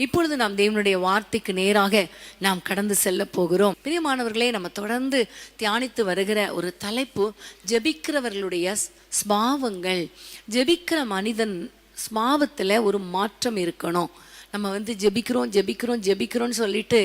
இப்பொழுது நாம் தேவனுடைய வார்த்தைக்கு நேராக நாம் கடந்து செல்ல போகிறோம். பிரியமானவர்களே, நம்ம தொடர்ந்து தியானித்து வருகிற ஒரு தலைப்பு ஜெபிக்கிறவர்களுடைய ஸ்பாவங்கள். ஜெபிக்கிற மனிதன் ஸ்பாவத்தில் ஒரு மாற்றம் இருக்கணும். நம்ம ஜெபிக்கிறோம்னு சொல்லிட்டு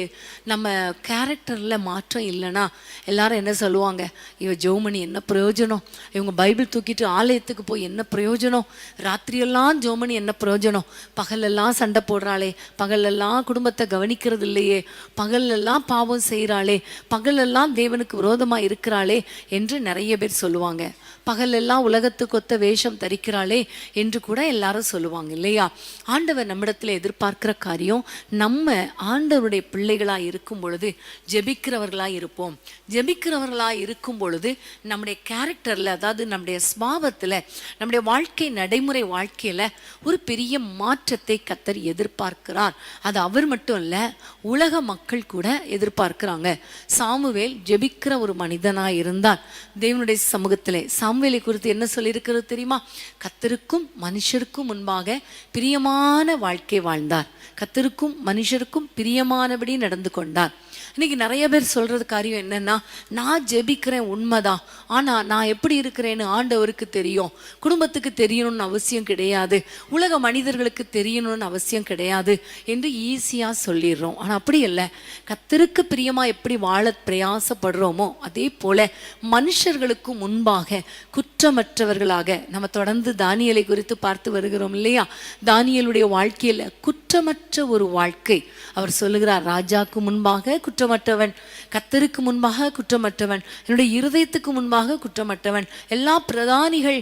நம்ம கேரக்டரில் மாற்றம் இல்லைன்னா எல்லாரும் என்ன சொல்லுவாங்க, இவ ஜோமணி என்ன பிரயோஜனம், இவங்க பைபிள் தூக்கிட்டு ஆலயத்துக்கு போய் என்ன பிரயோஜனம், ராத்திரியெல்லாம் ஜோமணி என்ன பிரயோஜனம், பகலெல்லாம் சண்டை போடுறாளே, பகலெல்லாம் குடும்பத்தை கவனிக்கிறது இல்லையே, பகலெல்லாம் பாவம் செய்கிறாளே, பகலெல்லாம் தேவனுக்கு விரோதமாக இருக்கிறாளே என்று நிறைய பேர் சொல்லுவாங்க. பகலெல்லாம் உலகத்துக்கு ஒத்த வேஷம் தரிக்கிறாளே என்று கூட எல்லாரும் சொல்லுவாங்க இல்லையா? ஆண்டவர் நம்மிடத்தில் எதிர்பார்க்கிற காரியம், நம்ம ஆண்டவருடைய பிள்ளைகளாக இருக்கும் பொழுது ஜெபிக்கிறவர்களாக இருப்போம். ஜெபிக்கிறவர்களாக இருக்கும் பொழுது நம்முடைய கேரக்டரில், அதாவது நம்முடைய ஸ்பாவத்தில், நம்முடைய வாழ்க்கை நடைமுறை வாழ்க்கையில் ஒரு பெரிய மாற்றத்தை கர்த்தர் எதிர்பார்க்கிறார். அது அவர் மட்டும் இல்லை, உலக மக்கள் கூட எதிர்பார்க்கிறாங்க. சாமுவேல் ஜெபிக்கிற ஒரு மனிதனாக இருந்தார். தேவனுடைய சமூகத்தில் சாமுவேலை குறித்து என்ன சொல்லியிருக்கிறது தெரியுமா? கர்த்தருக்கும் மனுஷருக்கும் முன்பாக பிரியமான வாழ்க்கை வாழ்ந்தார். கர்த்தருக்கும் மனுஷருக்கும் பிரியமானபடி நடந்து கொண்டார். இன்னைக்கு நிறைய பேர் சொல்றது காரியம் என்னன்னா, நான் ஜெபிக்கிறேன் உண்மைதான், ஆனா நான் எப்படி இருக்கிறேன்னு ஆண்டவருக்கு தெரியும், குடும்பத்துக்கு தெரியணும்னு அவசியம் கிடையாது, உலக மனிதர்களுக்கு தெரியணும்னு அவசியம் கிடையாது என்று ஈஸியா சொல்லிடுறோம். ஆனா அப்படி இல்லை. கர்த்தருக்கு பிரியமா எப்படி வாழ பிரயாசப்படுறோமோ அதே போல மனுஷர்களுக்கு முன்பாக குற்றமற்றவர்களாக நம்ம தொடர்ந்து தானியேலை குறித்து பார்த்து வருகிறோம் இல்லையா? தானியேலுடைய வாழ்க்கையில குற்றமற்ற ஒரு வாழ்க்கை. அவர் சொல்லுகிறார், ராஜாக்கு முன்பாக குற்றமற்றவன், கர்த்தருக்கு முன்பாக குற்றமற்றவன், என்னுடைய இருதயத்துக்கு முன்பாக குற்றமற்றவன், எல்லா பிரதானிகள்,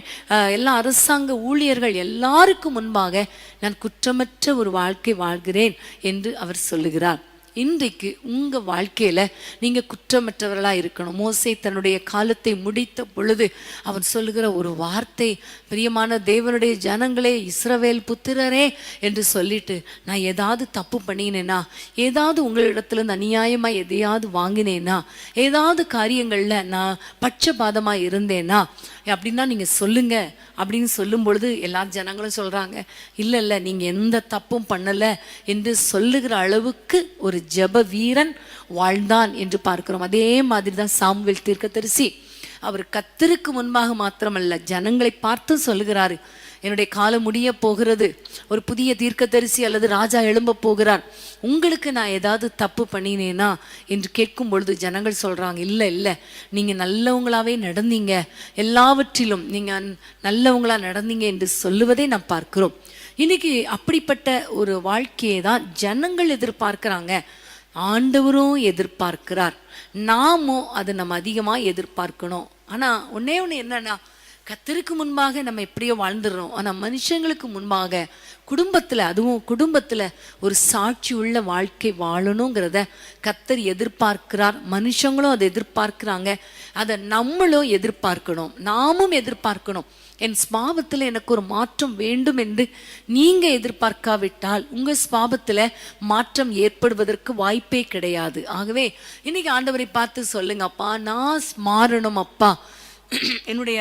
எல்லா அரசாங்க ஊழியர்கள் எல்லாருக்கும் முன்பாக நான் குற்றமற்ற ஒரு வாழ்க்கை வாழ்கிறேன் என்று அவர் சொல்லுகிறார். இன்றைக்கு உங்க வாழ்க்கையில நீங்க குற்றமற்றவர்களா இருக்கணும். மோசே தன்னுடைய காலத்தை முடித்த பொழுது அவன் சொல்லுகிற ஒரு வார்த்தை, பிரியமான தேவனுடைய ஜனங்களே, இஸ்ரவேல் புத்திரரே என்று சொல்லிட்டு, நான் ஏதாவது தப்பு பண்ணினேனா, ஏதாவது உங்களிடத்துல அநியாயமா எதையாவது வாங்கினேனா, ஏதாவது காரியங்கள்ல நான் பட்சபாதமா இருந்தேனா அப்படின்னா நீங்க சொல்லுங்க அப்படின்னு சொல்லும் பொழுது எல்லா ஜனங்களும் சொல்றாங்க, இல்ல இல்ல நீங்க எந்த தப்பும் பண்ணல என்று சொல்லுகிற அளவுக்கு ஒரு ஜெப வீரன் வாழ்ந்தான் என்று பார்க்கிறோம். அதே மாதிரி தான் சாமுவேல் தீர்க்கதரிசி. அவர் கர்த்தருக்கு முன்பாக மாத்திரமல்ல, ஜனங்களை பார்த்து சொல்லுகிறாரு, என்னுடைய காலம் முடிய போகிறது, ஒரு புதிய தீர்க்கதரிசி அல்லது ராஜா எழும்ப போகிறார், உங்களுக்கு நான் ஏதாவது தப்பு பண்ணினேனா என்று கேட்கும் பொழுது ஜனங்கள் சொல்றாங்க, இல்லை இல்லை நீங்க நல்லவங்களாவே நடந்தீங்க, எல்லாவற்றிலும் நீங்க நல்லவங்களா நடந்தீங்க என்று சொல்லுவதை நாம் பார்க்கிறோம். இன்னைக்கு அப்படிப்பட்ட ஒரு வாழ்க்கையை தான் ஜனங்கள் எதிர்பார்க்கிறாங்க, ஆண்டவரும் எதிர்பார்க்கிறார். நாமும் அதை நம்ம அதிகமாக எதிர்பார்க்கணும். ஆனால் ஒன்னே ஒன்று என்னன்னா, கர்த்தருக்கு முன்பாக நம்ம எப்படியோ வாழ்ந்துடுறோம், ஆனால் மனுஷங்களுக்கு முன்பாக குடும்பத்தில், அதுவும் குடும்பத்தில் ஒரு சாட்சி உள்ள வாழ்க்கை வாழணுங்கிறத கர்த்தர் எதிர்பார்க்கிறார். மனுஷங்களும் அதை எதிர்பார்க்கிறாங்க, அதை நம்மளும் எதிர்பார்க்கணும், நாமும் எதிர்பார்க்கணும். என் ஸ்பாவத்தில் எனக்கு ஒரு மாற்றம் வேண்டும் என்று நீங்க எதிர்பார்க்காவிட்டால் உங்க ஸ்பாவத்தில் மாற்றம் ஏற்படுவதற்கு வாய்ப்பே கிடையாது. ஆகவே இன்னைக்கு ஆண்டவரை பார்த்து சொல்லுங்க, அப்பா நான் மாறணும், அப்பா என்னுடைய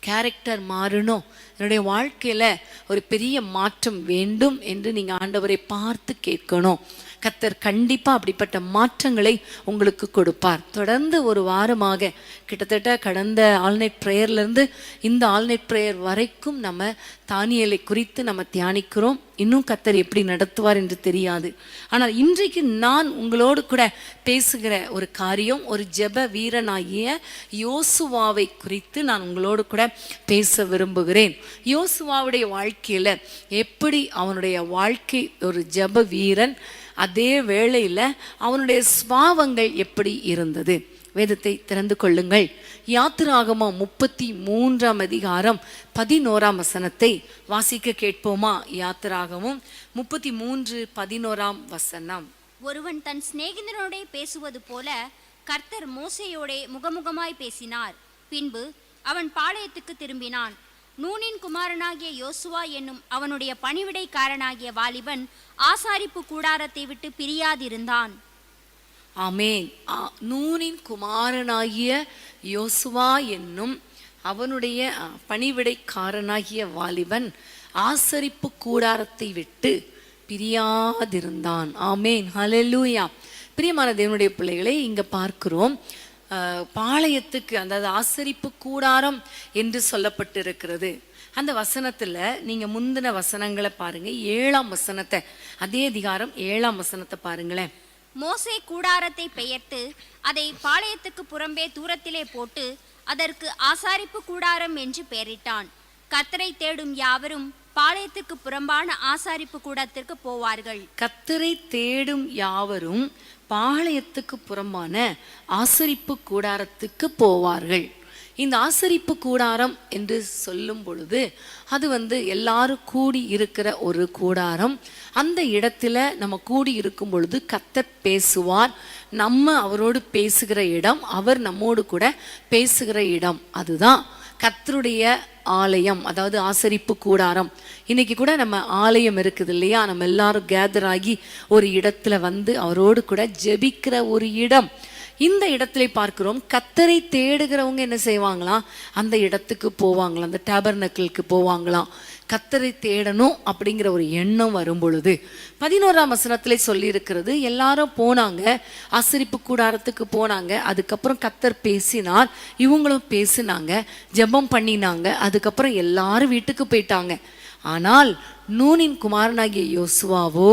கேரக்டர் மாறணும், என்னுடைய வாழ்க்கையில ஒரு பெரிய மாற்றம் வேண்டும் என்று நீங்க ஆண்டவரை பார்த்து கேட்கணும். கர்த்தர் கண்டிப்பா அப்படிப்பட்ட மாற்றங்களை உங்களுக்கு கொடுப்பார். தொடர்ந்து ஒரு வாரமாக, கிட்டத்தட்ட கடந்த ஆல்நைட் ப்ரேயர்ல இருந்து இந்த ஆல்நைட் ப்ரேயர் வரைக்கும் நம்ம தானியேலை குறித்து நம்ம தியானிக்கிறோம். இன்னும் கர்த்தர் எப்படி நடத்துவார் என்று தெரியாது. ஆனால் இன்றைக்கு நான் உங்களோடு கூட பேசுகிற ஒரு காரியம், ஒரு ஜெப வீரனாகிய யோசுவாவை குறித்து நான் உங்களோடு கூட பேச விரும்புகிறேன். யோசுவாவுடைய வாழ்க்கையில எப்படி அவனுடைய வாழ்க்கை ஒரு ஜெப வீரன், அதே வேளையில் அவனுடைய ஸ்பாவங்கள் எப்படி இருந்தது. வேதத்தை திறந்து கொள்ளுங்கள். யாத்திராகமம் 33ஆம் அதிகாரம் 11ஆம் வசனத்தை வாசிக்க கேட்போமா? யாத்திராகமம் 33:11ஆம் வசனம். ஒருவன் தன் சிநேகிதனோட பேசுவது போல கர்த்தர் மோசேயோட முகமுகமாய் பேசினார். பின்பு அவன் பாளையத்துக்கு திரும்பினான். நூனின் குமாரனாகிய யோசுவா என்னும் அவனுடைய பணிவிடைக்காரனாகிய வாலிபன் ஆசாரிப்பு கூடாரத்தை விட்டு பிரியாதிருந்தான். ஆமென். நூனின் குமாரனாகிய யோசுவா என்னும் அவனுடைய பணிவிடைக்காரனாகிய வாலிபன் ஆசரிப்பு கூடாரத்தை விட்டு பிரியாதிருந்தான். ஆமேன், ஹல்லேலூயா. பிரியமான தேவனுடைய பிள்ளைகளை, இங்க பார்க்கிறோம் பாளையத்துக்கு, அதாவது ஆசரிப்பு கூடாரம் என்று சொல்லப்பட்டிருக்கிறது. அந்த வசனத்துல நீங்க முந்தின வசனங்களை பாருங்க. 7ஆம் வசனத்தை, அதே அதிகாரம் 7ஆம் வசனத்தை பாருங்களேன். மோசே கூடாரத்தை பெயர்த்து அதை பாளையத்துக்கு புறம்பே தூரத்திலே போட்டு அதற்கு ஆசாரிப்பு கூடாரம் என்று பெயரிட்டான். கர்த்தரை தேடும் யாவரும் பாளையத்துக்கு புறம்பான ஆசாரிப்பு கூடத்திற்கு போவார்கள். கர்த்தரை தேடும் யாவரும் பாளையத்துக்கு புறம்பான ஆசரிப்பு கூடாரத்துக்கு போவார்கள். இந்த ஆசரிப்பு கூடாரம் என்று சொல்லும் பொழுது அது எல்லாரும் கூடி இருக்கிற ஒரு கூடாரம். அந்த இடத்துல நம்ம கூடி இருக்கும் பொழுது கர்த்தர் பேசுவார். நம்ம அவரோடு பேசுகிற இடம், அவர் நம்மோடு கூட பேசுகிற இடம். அதுதான் கர்த்தருடைய ஆலயம், அதாவது ஆசரிப்பு கூடாரம். இன்னைக்கு கூட நம்ம ஆலயம் இருக்குது இல்லையா, நம்ம எல்லாரும் கேதர் ஆகி ஒரு இடத்துல அவரோடு கூட ஜெபிக்கிற ஒரு இடம். இந்த இடத்துல பார்க்கிறோம், கர்த்தரை தேடுகிறவங்க என்ன செய்வாங்களாம், அந்த இடத்துக்கு போவாங்களாம், அந்த டேபர்னக்கிளுக்கு போவாங்களாம். கர்த்தரை தேடணும் அப்படிங்கிற ஒரு எண்ணம் வரும் பொழுது 11ஆம் வசனத்திலே சொல்லி இருக்கிறது, எல்லாரும் போனாங்க, ஆசரிப்பு கூடாரத்துக்கு போனாங்க. அதுக்கப்புறம் கர்த்தர் பேசினார், இவங்களும் பேசினாங்க, ஜெபம் பண்ணினாங்க. அதுக்கப்புறம் எல்லாரும் வீட்டுக்கு போயிட்டாங்க. ஆனால் நூனின் குமாரனாகிய யோசுவாவோ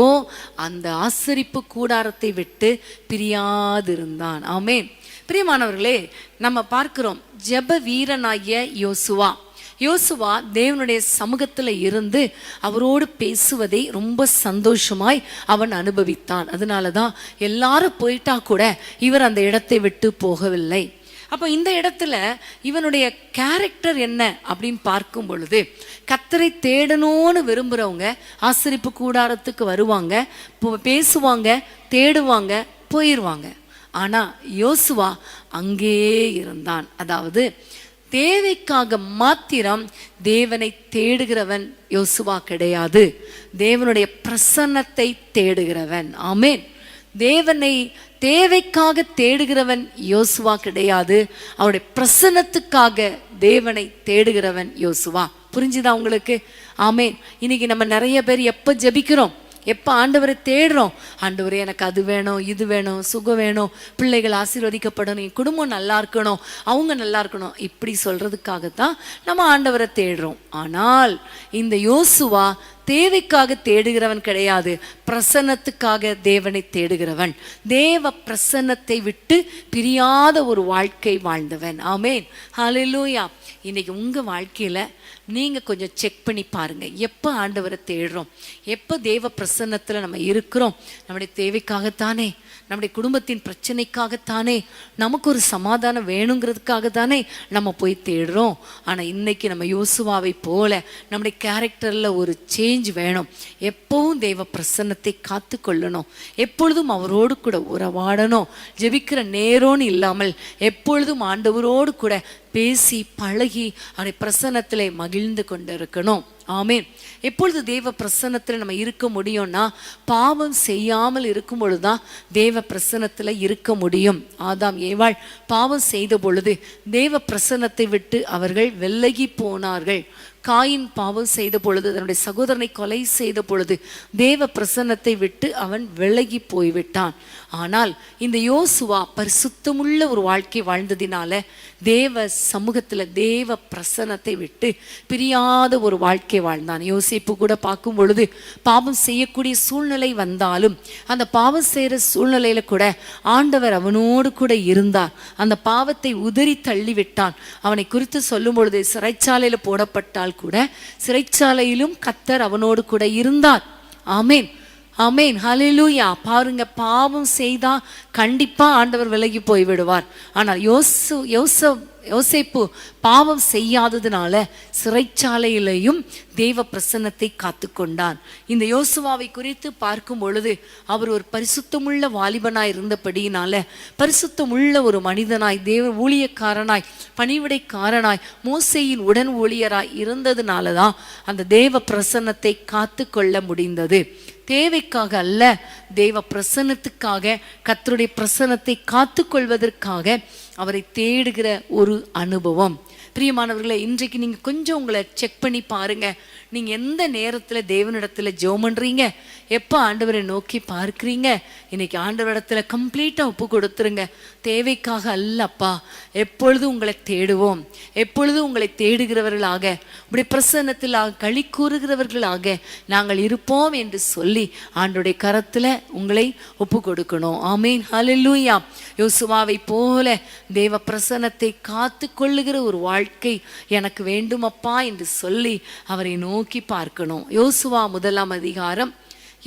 அந்த ஆசரிப்பு கூடாரத்தை விட்டு பிரியாதிருந்தான். ஆமென். பிரியமானவர்களே, நம்ம பார்க்கிறோம் ஜெப வீரனாகிய யோசுவா தேவனுடைய சமூகத்துல இருந்து அவரோடு பேசுவதை ரொம்ப சந்தோஷமாய் அவன் அனுபவித்தான். அதனாலதான் எல்லாரும் போயிட்டா கூட இவர் அந்த இடத்தை விட்டு போகவில்லை. அப்போ இந்த இடத்துல இவனுடைய கேரக்டர் என்ன அப்படின்னு பார்க்கும் பொழுது, கர்த்தரை தேடணும்னு விரும்புகிறவங்க ஆசரிப்பு கூடாரத்துக்கு வருவாங்க, பேசுவாங்க, தேடுவாங்க, போயிடுவாங்க. ஆனால் யோசுவா அங்கேயே இருந்தான். அதாவது தேவைக்காக மாத்திரம் தேவனை தேடுகிறவன் யோசுவா கிடையாது, தேவனுடைய பிரசன்னத்தை தேடுகிறவன். ஆமென். தேவனை தேவைக்காக தேடுகிறவன் யோசுவா கிடையாது, அவருடைய பிரசன்னத்துக்காக தேவனை தேடுகிறவன் யோசுவா. புரிஞ்சுதா உங்களுக்கு? ஆமென். இன்னைக்கு நம்ம நிறைய பேர் எப்போ ஜெபிக்கிறோம், எப்போ ஆண்டவரை தேடுறோம், ஆண்டவரே எனக்கு அது வேணும், இது வேணும், சுகம் வேணும், பிள்ளைகள் ஆசீர்வதிக்கப்படணும், என் குடும்பம் நல்லா இருக்கணும், அவங்க நல்லா இருக்கணும், இப்படி சொல்றதுக்காகத்தான் நம்ம ஆண்டவரை தேடுறோம். ஆனால் இந்த யோசுவா தேவைக்காக தேடுகிறவன் கிடையாது, பிரசன்னத்துக்காக தேவனை தேடுகிறவன், தேவ பிரசன்னத்தை விட்டு பிரியாத ஒரு வாழ்க்கை வாழ்ந்தவன். ஆமென், ஹல்லேலூயா. இன்னைக்கு உங்க வாழ்க்கையில நீங்க கொஞ்சம் செக் பண்ணி பாருங்க, எப்போ ஆண்டவரை தேடுறோம், எப்போ தேவ பிரசன்னத்துல நம்ம இருக்கிறோம். நம்முடைய தேவைக்காகத்தானே, நம்முடைய குடும்பத்தின் பிரச்சனைக்காகத்தானே, நமக்கு ஒரு சமாதானம் வேணுங்கிறதுக்காக தானே நம்ம போய் தேடுறோம். ஆனால் இன்னைக்கு நம்ம யோசுவாவை போல நம்முடைய கேரக்டரில் ஒரு சேஞ்ச் வேணும். எப்பவும் தேவ பிரசன்னத்தை காத்து கொள்ளணும், எப்பொழுதும் அவரோடு கூட உறவாடணும். ஜெபிக்கிற நேரோன்னு இல்லாமல் எப்பொழுதும் ஆண்டவரோடு கூட பேசி பழகி அவருடைய பிரசன்னத்திலே மகிழ்ந்து கொண்டு இருக்கணும். ஆமென். எப்பொழுது தேவ பிரசன்னத்தில் நம்ம இருக்க முடியும்னா, பாவம் செய்யாமல் இருக்கும் பொழுதுதான் தேவ பிரசன்னத்தில் இருக்க முடியும். ஆதாம் ஏவாள் பாவம் செய்த பொழுது தேவ பிரசன்னத்தை விட்டு அவர்கள் விலகி போனார்கள். காயின் பாவம் செய்த பொழுது, தன்னுடைய சகோதரனை கொலை செய்த பொழுது தேவ பிரசன்னத்தை விட்டு அவன் விலகி போய்விட்டான். ஆனால் இந்த யோசுவா பரிசுத்தமுள்ள ஒரு வாழ்க்கை வாழ்ந்ததினால தேவ சமூகத்துல தேவ பிரசன்னத்தை விட்டு பிரியாத ஒரு வாழ்க்கை வாழ்ந்தான். யோசேப்பு கூட பார்க்கும் பொழுது பாவம் செய்யக்கூடிய சூழ்நிலை வந்தாலும் அந்த பாவம் செய்யற சூழ்நிலையில கூட ஆண்டவர் அவனோடு கூட இருந்தார். அந்த பாவத்தை உதறி தள்ளிவிட்டான். அவனை குறித்து சொல்லும் பொழுது சிறைச்சாலையில போடப்பட்டால் கூட சிறைச்சாலையிலும் கர்த்தர் அவனோடு கூட இருந்தார். ஆமென், ஆமென், ஹல்லேலூயா. பாருங்க, பாவம் செய்தா கண்டிப்பா ஆண்டவர் விலகி போய் விடுவார். ஆனால் யோசேப்பு பாவம் செய்யாததுனால சிறைச்சாலையிலையும் தேவ பிரசன்னத்தை காத்து கொண்டான். இந்த யோசுவாவை குறித்து பார்க்கும் பொழுது அவர் ஒரு பரிசுத்தமுள்ள வாலிபனாய் இருந்தபடியினால, பரிசுத்தமுள்ள ஒரு மனிதனாய், தேவ ஊழியக்காரனாய், பணிவிடைக்காரனாய், மோசேயின் உடன் ஊழியராய் இருந்ததுனால தான் அந்த தேவ பிரசன்னத்தை காத்து கொள்ள முடிந்தது. தேவைக்காக அல்ல, தேவ பிரசன்னத்துக்காக, கர்த்தருடைய பிரசன்னத்தை காத்து கொள்வதற்காக அவரை தேடுகிற ஒரு அனுபவம். பிரியமானவர்களே, இன்றைக்கு நீங்கள் கொஞ்சம் உங்களை செக் பண்ணி பாருங்க. நீங்கள் எந்த நேரத்தில் தேவனிடத்தில் ஜெபம் பண்ணுறீங்க, எப்போ ஆண்டவரை நோக்கி பார்க்குறீங்க. இன்னைக்கு ஆண்டவரிடத்துல கம்ப்ளீட்டாக ஒப்பு கொடுத்துருங்க. தேவைக்காக அல்லப்பா, எப்பொழுதும் உங்களை தேடுவோம், எப்பொழுதும் உங்களை தேடுகிறவர்களாக, இப்படி பிரசன்னத்தில் களி கூறுகிறவர்களாக நாங்கள் இருப்போம் என்று சொல்லி ஆண்டோடைய கரத்தில் உங்களை ஒப்பு கொடுக்கணும். ஆமீன், ஹல்லேலூயா. யோசுவாவை போல தேவ பிரசன்னத்தை காத்து கொள்ளுகிற ஒரு வாழ்க்கை எனக்கு வேண்டுமப்பா என்று சொல்லி அவரை நோக்கி பார்க்கணும். யோசுவா 1ஆம் அதிகாரம்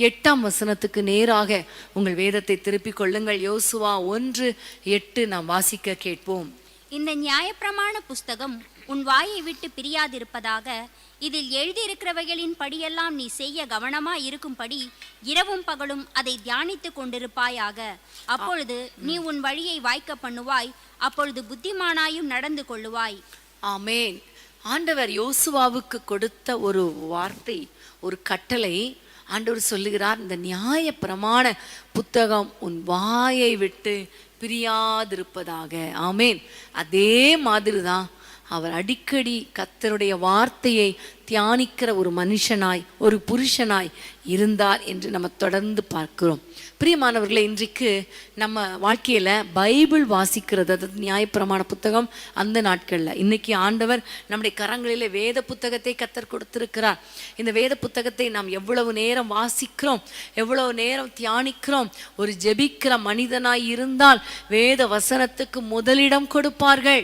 8ஆம் வசனத்துக்கு நேராக உங்கள் வேதத்தை திருப்பிக் கொள்ளுங்கள். யோசுவா 1:8 நாம் வாசிக்க கேட்போம். இந்த நியாயப்பிரமாண புஸ்தகம் உன் வாயை விட்டு பிரியாதிருப்பதாக, இதில் எழுதியிருக்கிறவைகளின் படியெல்லாம் நீ செய்ய கவனமாய் இருக்கும்படி இரவும் பகலும் அதை தியானித்து கொண்டிருப்பாயாக. அப்பொழுது நீ உன் வழியை வாய்க்க பண்ணுவாய், அப்பொழுது புத்திமானாயும் நடந்து கொள்ளுவாய். ஆமேன். ஆண்டவர் யோசுவாவுக்கு கொடுத்த ஒரு வார்த்தை, ஒரு கட்டளை. ஆண்டவர் சொல்லுகிறார், இந்த நியாய பிரமாண புத்தகம் உன் வாயை விட்டு பிரியாதிருப்பதாக. ஆமேன். அதே மாதிரி தான் அவர் அடிக்கடி கர்த்தருடைய வார்த்தையை தியானிக்கிற ஒரு மனுஷனாய், ஒரு புருஷனாய் இருந்தார் என்று நம்ம தொடர்ந்து பார்க்கிறோம். பிரியமானவர்களே, இன்றைக்கு நம்ம வாழ்க்கையில் பைபிள் வாசிக்கிறது, அதாவது நியாயப்பிரமாண புத்தகம் அந்த நாட்களில், இன்னைக்கு ஆண்டவர் நம்முடைய கரங்களில் வேத புத்தகத்தை கர்த்தர் கொடுத்திருக்கிறார். இந்த வேத புத்தகத்தை நாம் எவ்வளவு நேரம் வாசிக்கிறோம், எவ்வளவு நேரம் தியானிக்கிறோம். ஒரு ஜெபிக்கிற மனிதனாய் இருந்தால் வேத வசனத்துக்கு முதலிடம் கொடுப்பார்கள்.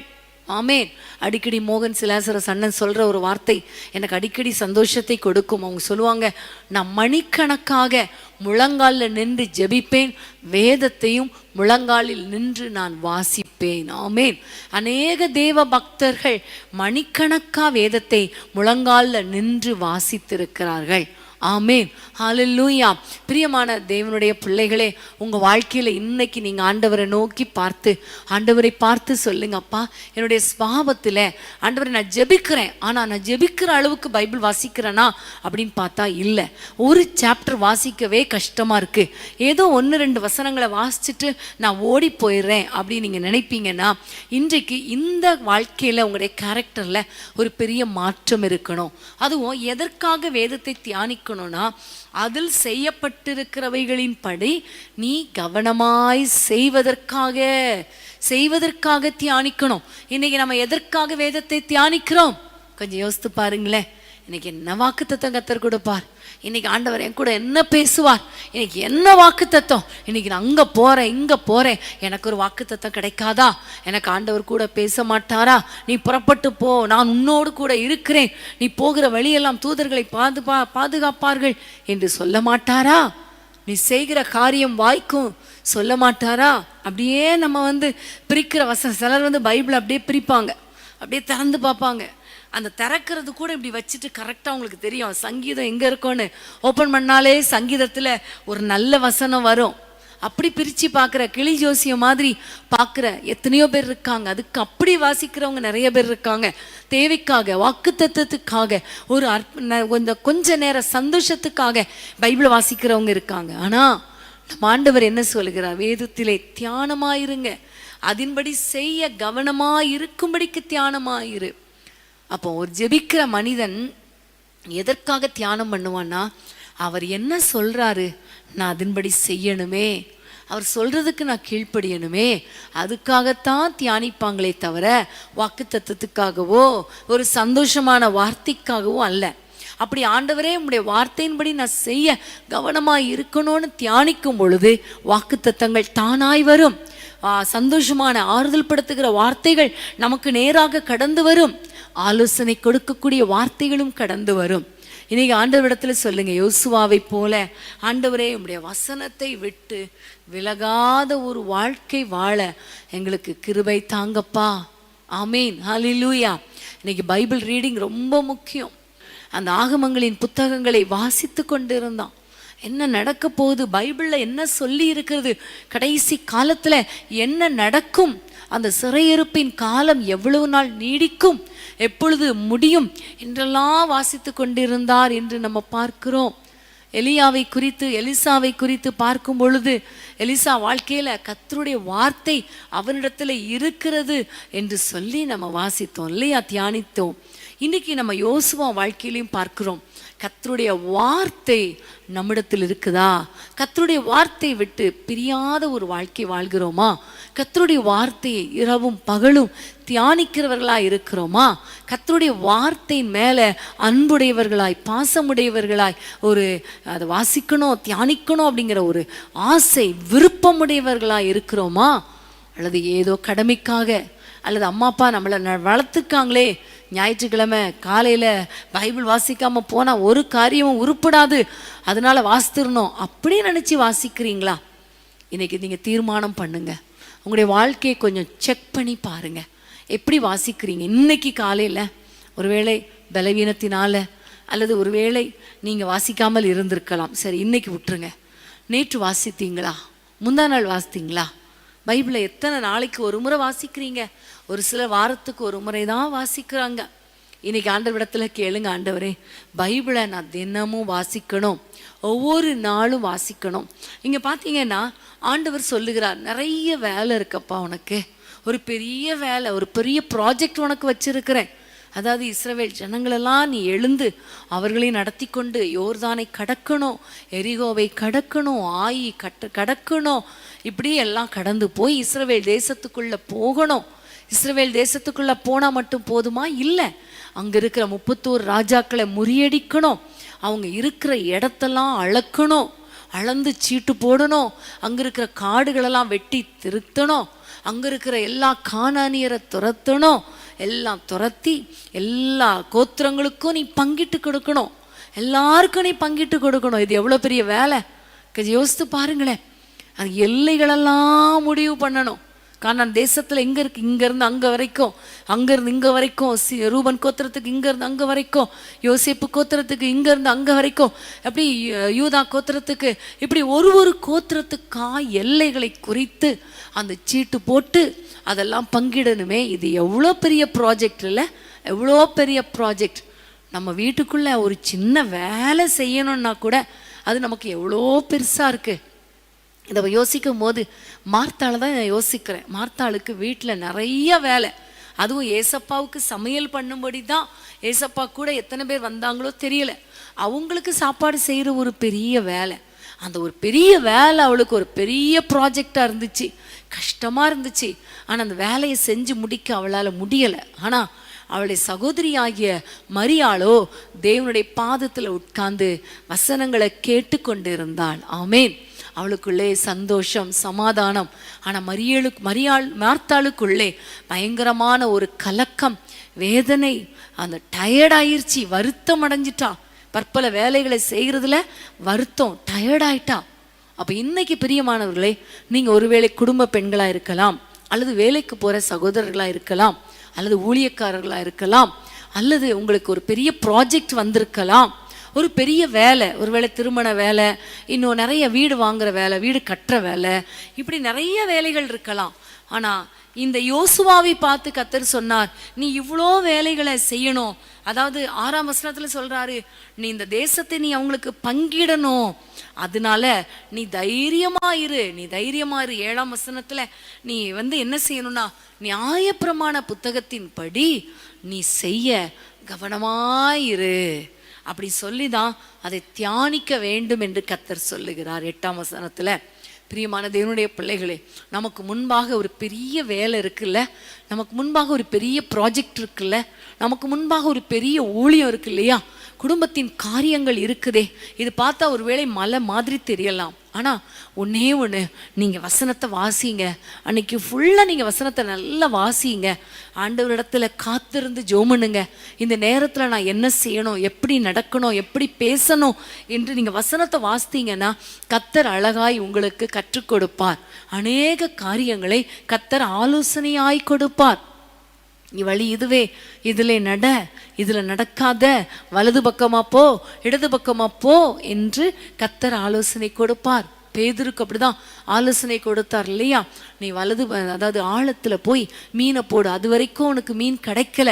ஆமேன். அடிக்கடி மோகன் சிலாசரஸ் அண்ணன் சொல்கிற ஒரு வார்த்தை எனக்கு அடிக்கடி சந்தோஷத்தை கொடுக்கும். அவங்க சொல்லுவாங்க, நான் மணிக்கணக்காக முழங்காலில் நின்று ஜெபிப்பேன், வேதத்தையும் முழங்காலில் நின்று நான் வாசிப்பேன். ஆமேன். அநேக தேவ பக்தர்கள் மணிக்கணக்காக வேதத்தை முழங்காலில் நின்று வாசித்திருக்கிறார்கள். ஆமேன், ஹல்லேலூயா. பிரியமான தேவனுடைய பிள்ளைகளே, உங்கள் வாழ்க்கையில் இன்னைக்கு நீங்கள் ஆண்டவரை நோக்கி பார்த்து, ஆண்டவரை பார்த்து சொல்லுங்க, அப்பா என்னுடைய ஸ்வபாவத்தில் ஆண்டவரை நான் ஜெபிக்கிறேன், ஆனால் நான் ஜெபிக்கிற அளவுக்கு பைபிள் வாசிக்கிறேனா அப்படின்னு பார்த்தா இல்லை. ஒரு சாப்டர் வாசிக்கவே கஷ்டமாக இருக்குது, ஏதோ 1-2 வசனங்களை வாசிச்சுட்டு நான் ஓடி போயிடுறேன் அப்படின்னு நீங்கள் நினைப்பீங்கன்னா, இன்றைக்கு இந்த வாழ்க்கையில் உங்களுடைய கேரக்டரில் ஒரு பெரிய மாற்றம் இருக்கணும். அதுவும் எதற்காக வேதத்தை தியானிக்கணும்னா, அதில் செய்யப்பட்டிருக்கிறவைகளின் படி நீ கவனமாய் செய்வதற்காக தியானிக்கணும். இன்னைக்கு நம்ம எதற்காக வேதத்தை தியானிக்கிறோம்? கொஞ்சம் யோசித்து பாருங்களேன். இன்னைக்கு என்ன வாக்குத்தத்தம் கர்த்தர் கொடுப்பார்? இன்னைக்கு ஆண்டவர் என் கூட என்ன பேசுவார்? இன்னைக்கு என்ன வாக்குத்தத்தம்? இன்னைக்கு நான் அங்கே போகிறேன், இங்கே போகிறேன், எனக்கு ஒரு வாக்குத்தத்தம் கிடைக்காதா? எனக்கு ஆண்டவர் கூட பேச மாட்டாரா? நீ புறப்பட்டு போ, நான் உன்னோடு கூட இருக்கிறேன், நீ போகிற வழியெல்லாம் தூதர்களை பாதுகாப்பார்கள் என்று சொல்ல மாட்டாரா? நீ செய்கிற காரியம் வாய்க்கும் சொல்ல மாட்டாரா? அப்படியே நம்ம பிரிக்கிற வசனம், சிலர் பைபிளை அப்படியே பிரிப்பாங்க, அப்படியே திறந்து பார்ப்பாங்க. அந்த திறக்கிறது கூட இப்படி வச்சுட்டு கரெக்டாக அவங்களுக்கு தெரியும் சங்கீதம் எங்கே இருக்கும்னு. ஓப்பன் பண்ணாலே சங்கீதத்தில் ஒரு நல்ல வசனம் வரும். அப்படி பிரித்து பார்க்குற, கிளி ஜோசியம் மாதிரி பார்க்குற எத்தனையோ பேர் இருக்காங்க. அதுக்கு அப்படி வாசிக்கிறவங்க நிறைய பேர் இருக்காங்க. தேவைக்காக, வாக்குத்தத்தத்துக்காக, ஒரு கொஞ்ச நேர சந்தோஷத்துக்காக பைபிளை வாசிக்கிறவங்க இருக்காங்க. ஆனால் நம்ம ஆண்டவர் என்ன சொல்கிறார்? வேதத்திலே தியானமாயிருங்க, அதன்படி செய்ய கவனமாயிருக்கும்படிக்கு தியானமாயிரு. அப்போ ஒரு ஜெபிக்கிற மனிதன் எதற்காக தியானம் பண்ணுவான்னா, அவர் என்ன சொல்கிறாரு நான் அதன்படி செய்யணுமே, அவர் சொல்கிறதுக்கு நான் கீழ்ப்படியணுமே, அதுக்காகத்தான் தியானிப்பாங்களே தவிர வாக்குத்தத்தத்துக்காகவோ ஒரு சந்தோஷமான வார்த்தைக்காகவோ அல்ல. அப்படி ஆண்டவரே உம்முடைய வார்த்தையின்படி நான் செய்ய கவனமாக இருக்கணும்னு தியானிக்கும் பொழுது வாக்குத்தத்தங்கள் தானாய் வரும். சந்தோஷமான ஆறுதல் படுத்துகிற வார்த்தைகள் நமக்கு நேராக கடந்து வரும். ஆலோசனை கொடுக்கக்கூடிய வார்த்தைகளும் கடந்து வரும். இன்னைக்கு ஆண்டவரிடத்துல சொல்லுங்க, யோசுவாவை போல ஆண்டவரே உம்முடைய வசனத்தை விட்டு விலகாத ஒரு வாழ்க்கை வாழ எங்களுக்கு கிருபை தாங்கப்பா. ஆமீன், ஹல்லேலூயா. இன்னைக்கு பைபிள் ரீடிங் ரொம்ப முக்கியம். அந்த ஆகமங்களின் புத்தகங்களை வாசித்து கொண்டிருந்தான். என்ன நடக்க போகுது, பைபிளில் என்ன சொல்லி இருக்கிறது, கடைசி காலத்தில் என்ன நடக்கும், அந்த சிறையிருப்பின் காலம் எவ்வளவு நாள் நீடிக்கும், எப்பொழுது முடியும் என்றெல்லாம் வாசித்து கொண்டிருந்தார் என்று நம்ம பார்க்கிறோம். எலியாவை குறித்து, எலிசாவை குறித்து பார்க்கும் பொழுது எலிசா வாழ்க்கையில கர்த்தருடைய வார்த்தை அவனிடத்துல இருக்கிறது என்று சொல்லி நம்ம வாசித்தோம் இல்லையா, தியானித்தோம். இன்னைக்கு நம்ம யோசுவா வாழ்க்கையிலையும் பார்க்கிறோம், கர்த்தருடைய வார்த்தை நம்மிடத்தில் இருக்குதா? கர்த்தருடைய வார்த்தை விட்டு பிரியாத ஒரு வாழ்க்கை வாழ்கிறோமா? கர்த்தருடைய வார்த்தையை இரவும் பகலும் தியானிக்கிறவர்களாய் இருக்கிறோமா? கர்த்தருடைய வார்த்தையின் மேல அன்புடையவர்களாய், பாசமுடையவர்களாய், ஒரு அதை வாசிக்கணும், தியானிக்கணும் அப்படிங்கிற ஒரு ஆசை, விருப்பமுடையவர்களாய் இருக்கிறோமா? அல்லது ஏதோ கடமைக்காக, அல்லது அம்மா அப்பா நம்மளை வளர்த்துருக்காங்களே, ஞாயிற்றுக்கிழமை காலையில் பைபிள் வாசிக்காமல் போனால் ஒரு காரியமும் உருப்படாது, அதனால வாசித்திரணும் அப்படி நினச்சி வாசிக்கிறீங்களா? இன்னைக்கு நீங்கள் தீர்மானம் பண்ணுங்க, உங்களுடைய வாழ்க்கையை கொஞ்சம் செக் பண்ணி பாருங்க, எப்படி வாசிக்கிறீங்க. இன்னைக்கு காலையில் ஒருவேளை பலவீனத்தினால, அல்லது ஒருவேளை நீங்கள் வாசிக்காமல் இருந்திருக்கலாம், சரி இன்னைக்கு விட்டுருங்க. நேற்று வாசித்தீங்களா? முந்தா நாள் வாசித்தீங்களா? பைபிளை எத்தனை நாளைக்கு ஒரு முறை வாசிக்கிறீங்க? ஒரு சில வாரத்துக்கு ஒரு முறை தான் வாசிக்கிறாங்க. இன்னைக்கு ஆண்டவரிடத்துல கேளுங்க, ஆண்டவரே பைபிளை நான் தினமும் வாசிக்கணும், ஒவ்வொரு நாளும் வாசிக்கணும். இங்கே பார்த்தீங்கன்னா ஆண்டவர் சொல்லுகிறார், நிறைய வேலை இருக்கப்பா உனக்கு, ஒரு பெரிய வேலை, ஒரு பெரிய ப்ராஜெக்ட் உனக்கு வச்சிருக்கிறேன். அதாவது இஸ்ரவேல் ஜனங்களெல்லாம் நீ எழுந்து அவர்களை நடத்தி கொண்டு யோர்தானை கடக்கணும், எரிகோவை கடக்கணும், ஆயி கடக்கணும், இப்படி எல்லாம் கடந்து போய் இஸ்ரவேல் தேசத்துக்குள்ள போகணும். இஸ்ரவேல் தேசத்துக்குள்ள போனா மட்டும் போதுமா? இல்லை, அங்க இருக்கிற 31 ராஜாக்களை முறியடிக்கணும், அவங்க இருக்கிற இடத்தெல்லாம் அளக்கணும், அளந்து சீட்டு போடணும், அங்க இருக்கிற காடுகளெல்லாம் வெட்டி திருத்தணும், அங்க இருக்கிற எல்லா கானானியரை துரத்தணும், எல்லாம் துரத்தி எல்லா கோத்திரங்களுக்கும் நீ பங்கிட்டு கொடுக்கணும், எல்லாருக்கும் நீ பங்கிட்டு கொடுக்கணும். இது எவ்வளோ பெரிய வேலை, யோசித்து பாருங்களேன். அது எல்லைகளெல்லாம் முடிவு பண்ணணும். கானான் தேசத்தில் எங்கே இருக்கு? இங்கேருந்து அங்கே வரைக்கும், அங்கேருந்து இங்கே வரைக்கும், ரூபன் கோத்திரத்துக்கு இங்கேருந்து அங்கே வரைக்கும், யோசேப்பு கோத்திரத்துக்கு இங்கேருந்து அங்கே வரைக்கும், அப்படி யூதா கோத்திரத்துக்கு, இப்படி ஒரு கோத்திரத்துக்கா எல்லைகளை குறித்து அந்த சீட்டு போட்டு அதெல்லாம் பங்கிடணுமே. இது எவ்வளோ பெரிய ப்ராஜெக்ட் இல்லை? எவ்வளோ பெரிய ப்ராஜெக்ட். நம்ம வீட்டுக்குள்ளே ஒரு சின்ன வேலை செய்யணும்னா கூட அது நமக்கு எவ்வளோ பெருசாக இருக்குது. இதை யோசிக்கும் போது மார்த்தாளை தான் யோசிக்கிறேன். மார்த்தாளுக்கு வீட்டில் நிறைய வேலை, அதுவும் ஏசப்பாவுக்கு சமையல் பண்ணும்படி தான். ஏசப்பா கூட எத்தனை பேர் வந்தாங்களோ தெரியல, அவங்களுக்கு சாப்பாடு செய்கிற ஒரு பெரிய வேலை. அந்த ஒரு பெரிய வேலை அவளுக்கு ஒரு பெரிய ப்ராஜெக்டாக இருந்துச்சு, கஷ்டமாக இருந்துச்சு. ஆனால் அந்த வேலையை செஞ்சு முடிக்க அவளால் முடியலை. ஆனால் அவளுடைய சகோதரி ஆகிய மரியாளோ தேவனுடைய பாதத்தில் உட்கார்ந்து வசனங்களை கேட்டு கொண்டு இருந்தாள். ஆமேன். அவளுக்குள்ளே சந்தோஷம், சமாதானம். ஆனால் மார்த்தாளுக்குள்ளே பயங்கரமான ஒரு கலக்கம், வேதனை, அந்த டயர்டாயிருச்சு, வருத்தம் அடைஞ்சிட்டா. பற்பல வேலைகளை செய்கிறதுல வருத்தம், டயர்டாயிட்டா. அப்போ இன்னைக்கு பிரியமானவர்களே, நீங்கள் ஒருவேளை குடும்ப பெண்களாக இருக்கலாம், அல்லது வேலைக்கு போகிற சகோதரர்களாக இருக்கலாம், அல்லது ஊழியக்காரர்களாக இருக்கலாம், அல்லது உங்களுக்கு ஒரு பெரிய ப்ராஜெக்ட் வந்திருக்கலாம், ஒரு பெரிய வேலை, ஒருவேளை திருமண வேலை, இன்னும் நிறைய வீடு வாங்குற வேலை, வீடு கட்டுற வேலை, இப்படி நிறைய வேலைகள் இருக்கலாம். ஆனால் இந்த யோசுவாவை பார்த்து கர்த்தர் சொன்னார், நீ இவ்வளோ வேலைகளை செய்யணும். அதாவது 6ஆம் வசனத்தில் சொல்றாரு, நீ இந்த தேசத்தை நீ அவங்களுக்கு பங்கிடணும், அதனால நீ தைரியமா இரு. 7ஆம் வசனத்துல நீ என்ன செய்யணும்னா, நியாயப்பிரமாண புத்தகத்தின் படி நீ செய்ய கவனமாயிரு. அப்படி சொல்லிதான் அதை தியானிக்க வேண்டும் என்று கர்த்தர் சொல்லுகிறார் 8ஆம் வசனத்துல. பிரியமான தேவனுடைய பிள்ளைகளே, நமக்கு முன்பாக ஒரு பெரிய வேலை இருக்குல்ல, நமக்கு முன்பாக ஒரு பெரிய ப்ராஜெக்ட் இருக்குல்ல, நமக்கு முன்பாக ஒரு பெரிய ஊழியம் இருக்கு இல்லையா, குடும்பத்தின் காரியங்கள் இருக்குதே. இது பார்த்தா ஒரு வேளை மலை மாதிரி தெரியலாம். ஆனால் ஒன்றே ஒன்று, நீங்கள் வசனத்தை வாசிங்க. அன்னைக்கு ஃபுல்லாக நீங்கள் வசனத்தை நல்லா வாசிங்க. ஆண்டவரிடத்துல காத்திருந்து ஜெபம் பண்ணுங்க. இந்த நேரத்தில் நான் என்ன செய்யணும், எப்படி நடக்கணும், எப்படி பேசணும் என்று நீங்கள் வசனத்தை வாசித்தீங்கன்னா கர்த்தர் அழகாய் உங்களுக்கு கற்றுக் கொடுப்பார். அநேக காரியங்களை கர்த்தர் ஆலோசனையாய் கொடுப்பார். நீ வழி இதுவே, இதில் நட, இதில் நடக்காத, வலது பக்கமா போ, இடது பக்கமா போ என்று கர்த்தர் ஆலோசனை கொடுப்பார். பேதுருக்கு அப்படிதான் ஆலோசனை கொடுத்தார் இல்லையா, நீ அதாவது ஆழத்தில் போய் மீனை போடு, அது வரைக்கும் உனக்கு மீன் கிடைக்கல,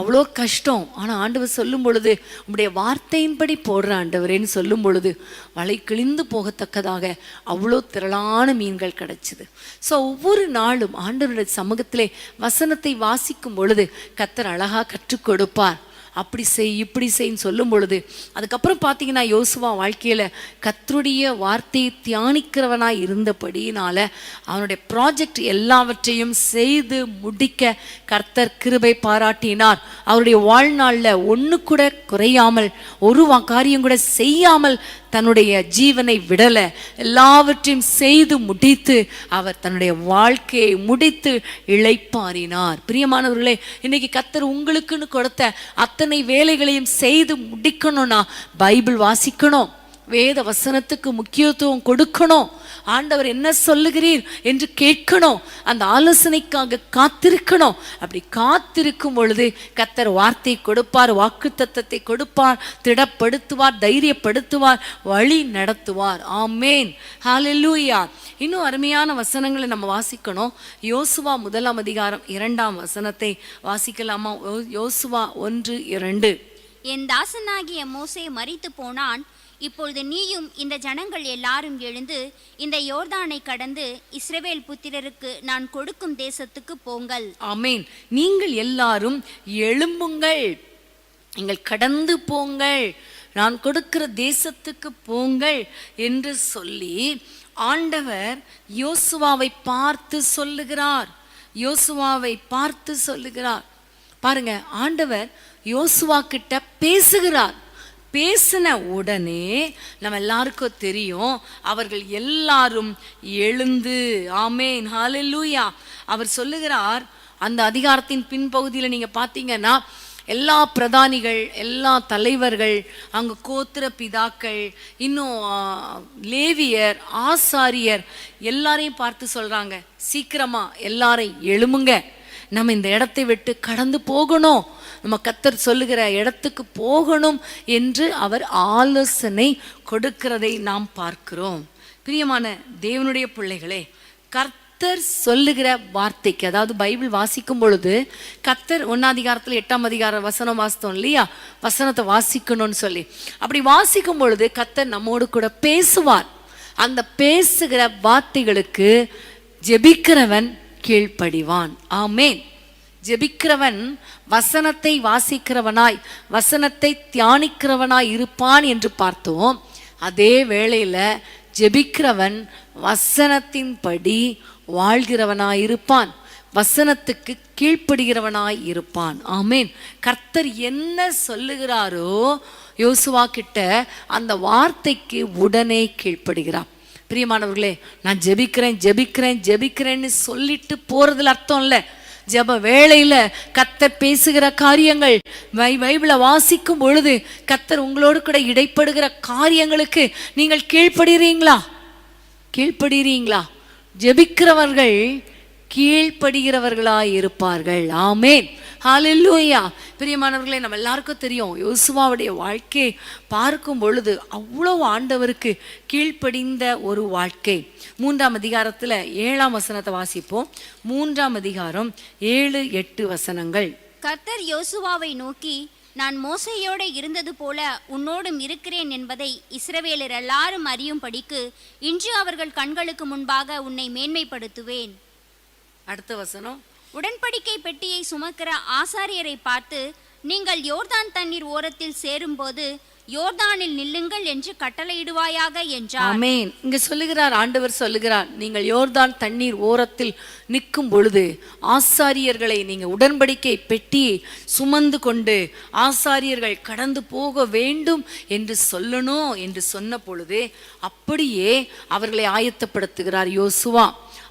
அவ்வளோ கஷ்டம். ஆனால் ஆண்டவர் சொல்லும் பொழுது உம்முடைய வார்த்தையின்படி போடுற ஆண்டவரேன்னு சொல்லும் பொழுது வலை கிழிந்து போகத்தக்கதாக அவ்வளோ திரளான மீன்கள் கிடைச்சிது. ஸோ ஒவ்வொரு நாளும் ஆண்டவருடைய சமூகத்திலே வசனத்தை வாசிக்கும் பொழுது கர்த்தர் அழகாக கற்றுக் கொடுப்பார். அப்படி செய் இப்படி செய்ன்னு சொல்லும் பொழுது அதுக்கப்புறம் பார்த்தீங்கன்னா யோசுவா வாழ்க்கையில் கர்த்தருடைய வார்த்தையை தியானிக்கிறவனாய் இருந்தபடியினால அவனுடைய ப்ராஜெக்ட் எல்லாவற்றையும் செய்து முடிக்க கர்த்தர் கிருபை பாராட்டினார். அவருடைய வாழ்நாளில் ஒன்று கூட குறையாமல் ஒரு காரியம் கூட செய்யாமல் தன்னுடைய ஜீவனை விடலை. எல்லாவற்றையும் செய்து முடித்து அவர் தன்னுடைய வாழ்க்கையை முடித்து இளைப்பாறினார். பிரியமானவர்களே, இன்னைக்கு கர்த்தர் உங்களுக்குன்னு கொடுத்த அத்தனை வேலைகளையும் செய்து முடிக்கணும்னா பைபிள் வாசிக்கணும், வேத வசனத்துக்கு முக்கியத்துவம் கொடுக்கணும், ஆண்டவர் என்ன சொல்லுகிறீர் என்று கேட்கணும், அந்த ஆலோசனைக்காக காத்திருக்கணும். அப்படி காத்திருக்கும் பொழுது கர்த்தர் வார்த்தை கொடுப்பார், வாக்குத்தத்தத்தை கொடுப்பார், திடப்படுத்துவார், தைரியப்படுத்துவார், வழி நடத்துவார். ஆமேன், ஹல்லேலூயா. இன்னும் அருமையான வசனங்களை நம்ம வாசிக்கணும். யோசுவா 1 அதிகாரம் 2 வசனத்தை வாசிக்கலாமா? யோசுவா 1:2. என் தாசனாகிய மோசே மரித்து போனான். இப்பொழுது நீயும் இந்த ஜனங்கள் எல்லாரும் எழுந்து இந்த யோர்தானை கடந்து இஸ்ரவேல் புத்திரருக்கு நான் கொடுக்கும் தேசத்துக்கு போங்கள். ஆமேன். நீங்கள் எல்லாரும் எழும்புங்கள், நீங்கள் கடந்து போங்கள், நான் கொடுக்கிற தேசத்துக்கு போங்கள் என்று சொல்லி ஆண்டவர் யோசுவாவை பார்த்து சொல்லுகிறார். யோசுவாவை பார்த்து சொல்லுகிறார். பாருங்க, ஆண்டவர் யோசுவா கிட்ட பேசுகிறார். பேசின உடனே நம்ம எல்லாருக்கும் தெரியும், அவர்கள் எல்லாரும் எழுந்து, ஆமேன், ஹல்லேலூயா. அவர் சொல்லுகிறார், அந்த அதிகாரத்தின் பின்பகுதியில் நீங்க பார்த்தீங்கன்னா எல்லா பிரதானிகள், எல்லா தலைவர்கள், அங்கே கோத்திர பிதாக்கள், இன்னும் லேவியர், ஆசாரியர் எல்லாரையும் பார்த்து சொல்றாங்க, சீக்கிரமா எல்லாரையும் எழுமுங்க, நம்ம இந்த இடத்தை விட்டு கடந்து போகணும், நம்ம கர்த்தர் சொல்லுகிற இடத்துக்கு போகணும் என்று அவர் ஆலோசனை கொடுக்கிறதை நாம் பார்க்கிறோம். பிரியமான தேவனுடைய பிள்ளைகளே, கர்த்தர் சொல்லுகிற வார்த்தைக்கு, அதாவது பைபிள் வாசிக்கும் பொழுது கர்த்தர் 1 அதிகாரத்தில் 8 அதிகாரம் வசனம் வாசித்தோம் இல்லையா, வசனத்தை வாசிக்கணும்னு சொல்லி. அப்படி வாசிக்கும் பொழுது கர்த்தர் நம்மோடு கூட பேசுவார். அந்த பேசுகிற வார்த்தைகளுக்கு ஜெபிக்கிறவன் கீழ்ப்படிவான். ஆமேன். ஜெபிக்கிறவன் வசனத்தை வாசிக்கிறவனாய், வசனத்தை தியானிக்கிறவனாய் இருப்பான் என்று பார்த்தோம். அதே வேளையில ஜெபிக்கிறவன் வசனத்தின்படி வாழ்கிறவனாய் இருப்பான், வசனத்துக்கு கீழ்ப்படுகிறவனாய் இருப்பான். ஆமேன். கர்த்தர் என்ன சொல்லுகிறாரோ யோசுவா கிட்ட அந்த வார்த்தைக்கு உடனே கீழ்ப்படுகிறான். பிரியமானவர்களே, நான் ஜெபிக்கிறேன் ஜெபிக்கிறேன் ஜெபிக்கிறேன்னு சொல்லிட்டு போறதுல அர்த்தம் இல்லை. ஜெப வேளையில கர்த்தர் பேசுகிற காரியங்கள், பைபிளை வாசிக்கும் பொழுது கர்த்தர் உங்களோடு கூட இடைப்படுகிற காரியங்களுக்கு நீங்கள் கீழ்ப்படுகிறீங்களா? கீழ்ப்படுகிறீங்களா? ஜெபிக்கிறவர்கள் கீழ்ப்படுகிறவர்களாய் இருப்பார்கள். ஆமேன், ஹல்லேலூயா. பிரியமானவர்களே, நம்ம எல்லாருக்கும் தெரியும், யோசுவாவுடைய வாழ்க்கையை பார்க்கும் பொழுது அவ்வளவு ஆண்டவருக்கு கீழ்ப்படிந்த ஒரு வாழ்க்கை. 3 அதிகாரத்தில் 7 வசனத்தை வாசிப்போம். 3 அதிகாரம் 7-8 வசனங்கள். கர்த்தர் யோசுவாவை நோக்கி, நான் மோசேயோடு இருந்தது போல உன்னோடும் இருக்கிறேன் என்பதை இஸ்ரவேலர் எல்லாரும் அறியும்படிக்கு இன்று அவர்கள் கண்களுக்கு முன்பாக உன்னை மேன்மைப்படுத்துவேன். அடுத்த வசனம். உடன்படிக்கை பெட்டியை சுமக்கிற ஆசாரியரை பார்த்து, நீங்கள் யோர்தான் தண்ணீர் ஓரத்தில் சேரும்போது யோர்தானில் நில்லுங்கள் என்று கட்டளையிடுவாயாக என்றார். ஆமென். இங்க சொல்லுகிறார், ஆண்டவர் சொல்லுகிறார், நீங்கள் யோர்தான் தண்ணீர் ஓரத்தில் நிற்கும் பொழுது ஆசாரியர்களை நீங்க உடன்படிக்கை பெட்டியை சுமந்து கொண்டு ஆசாரியர்கள் கடந்து போக வேண்டும் என்று சொல்லணும் என்று சொன்ன பொழுது அப்படியே அவர்களை ஆயத்தப்படுத்துகிறார் யோசுவா.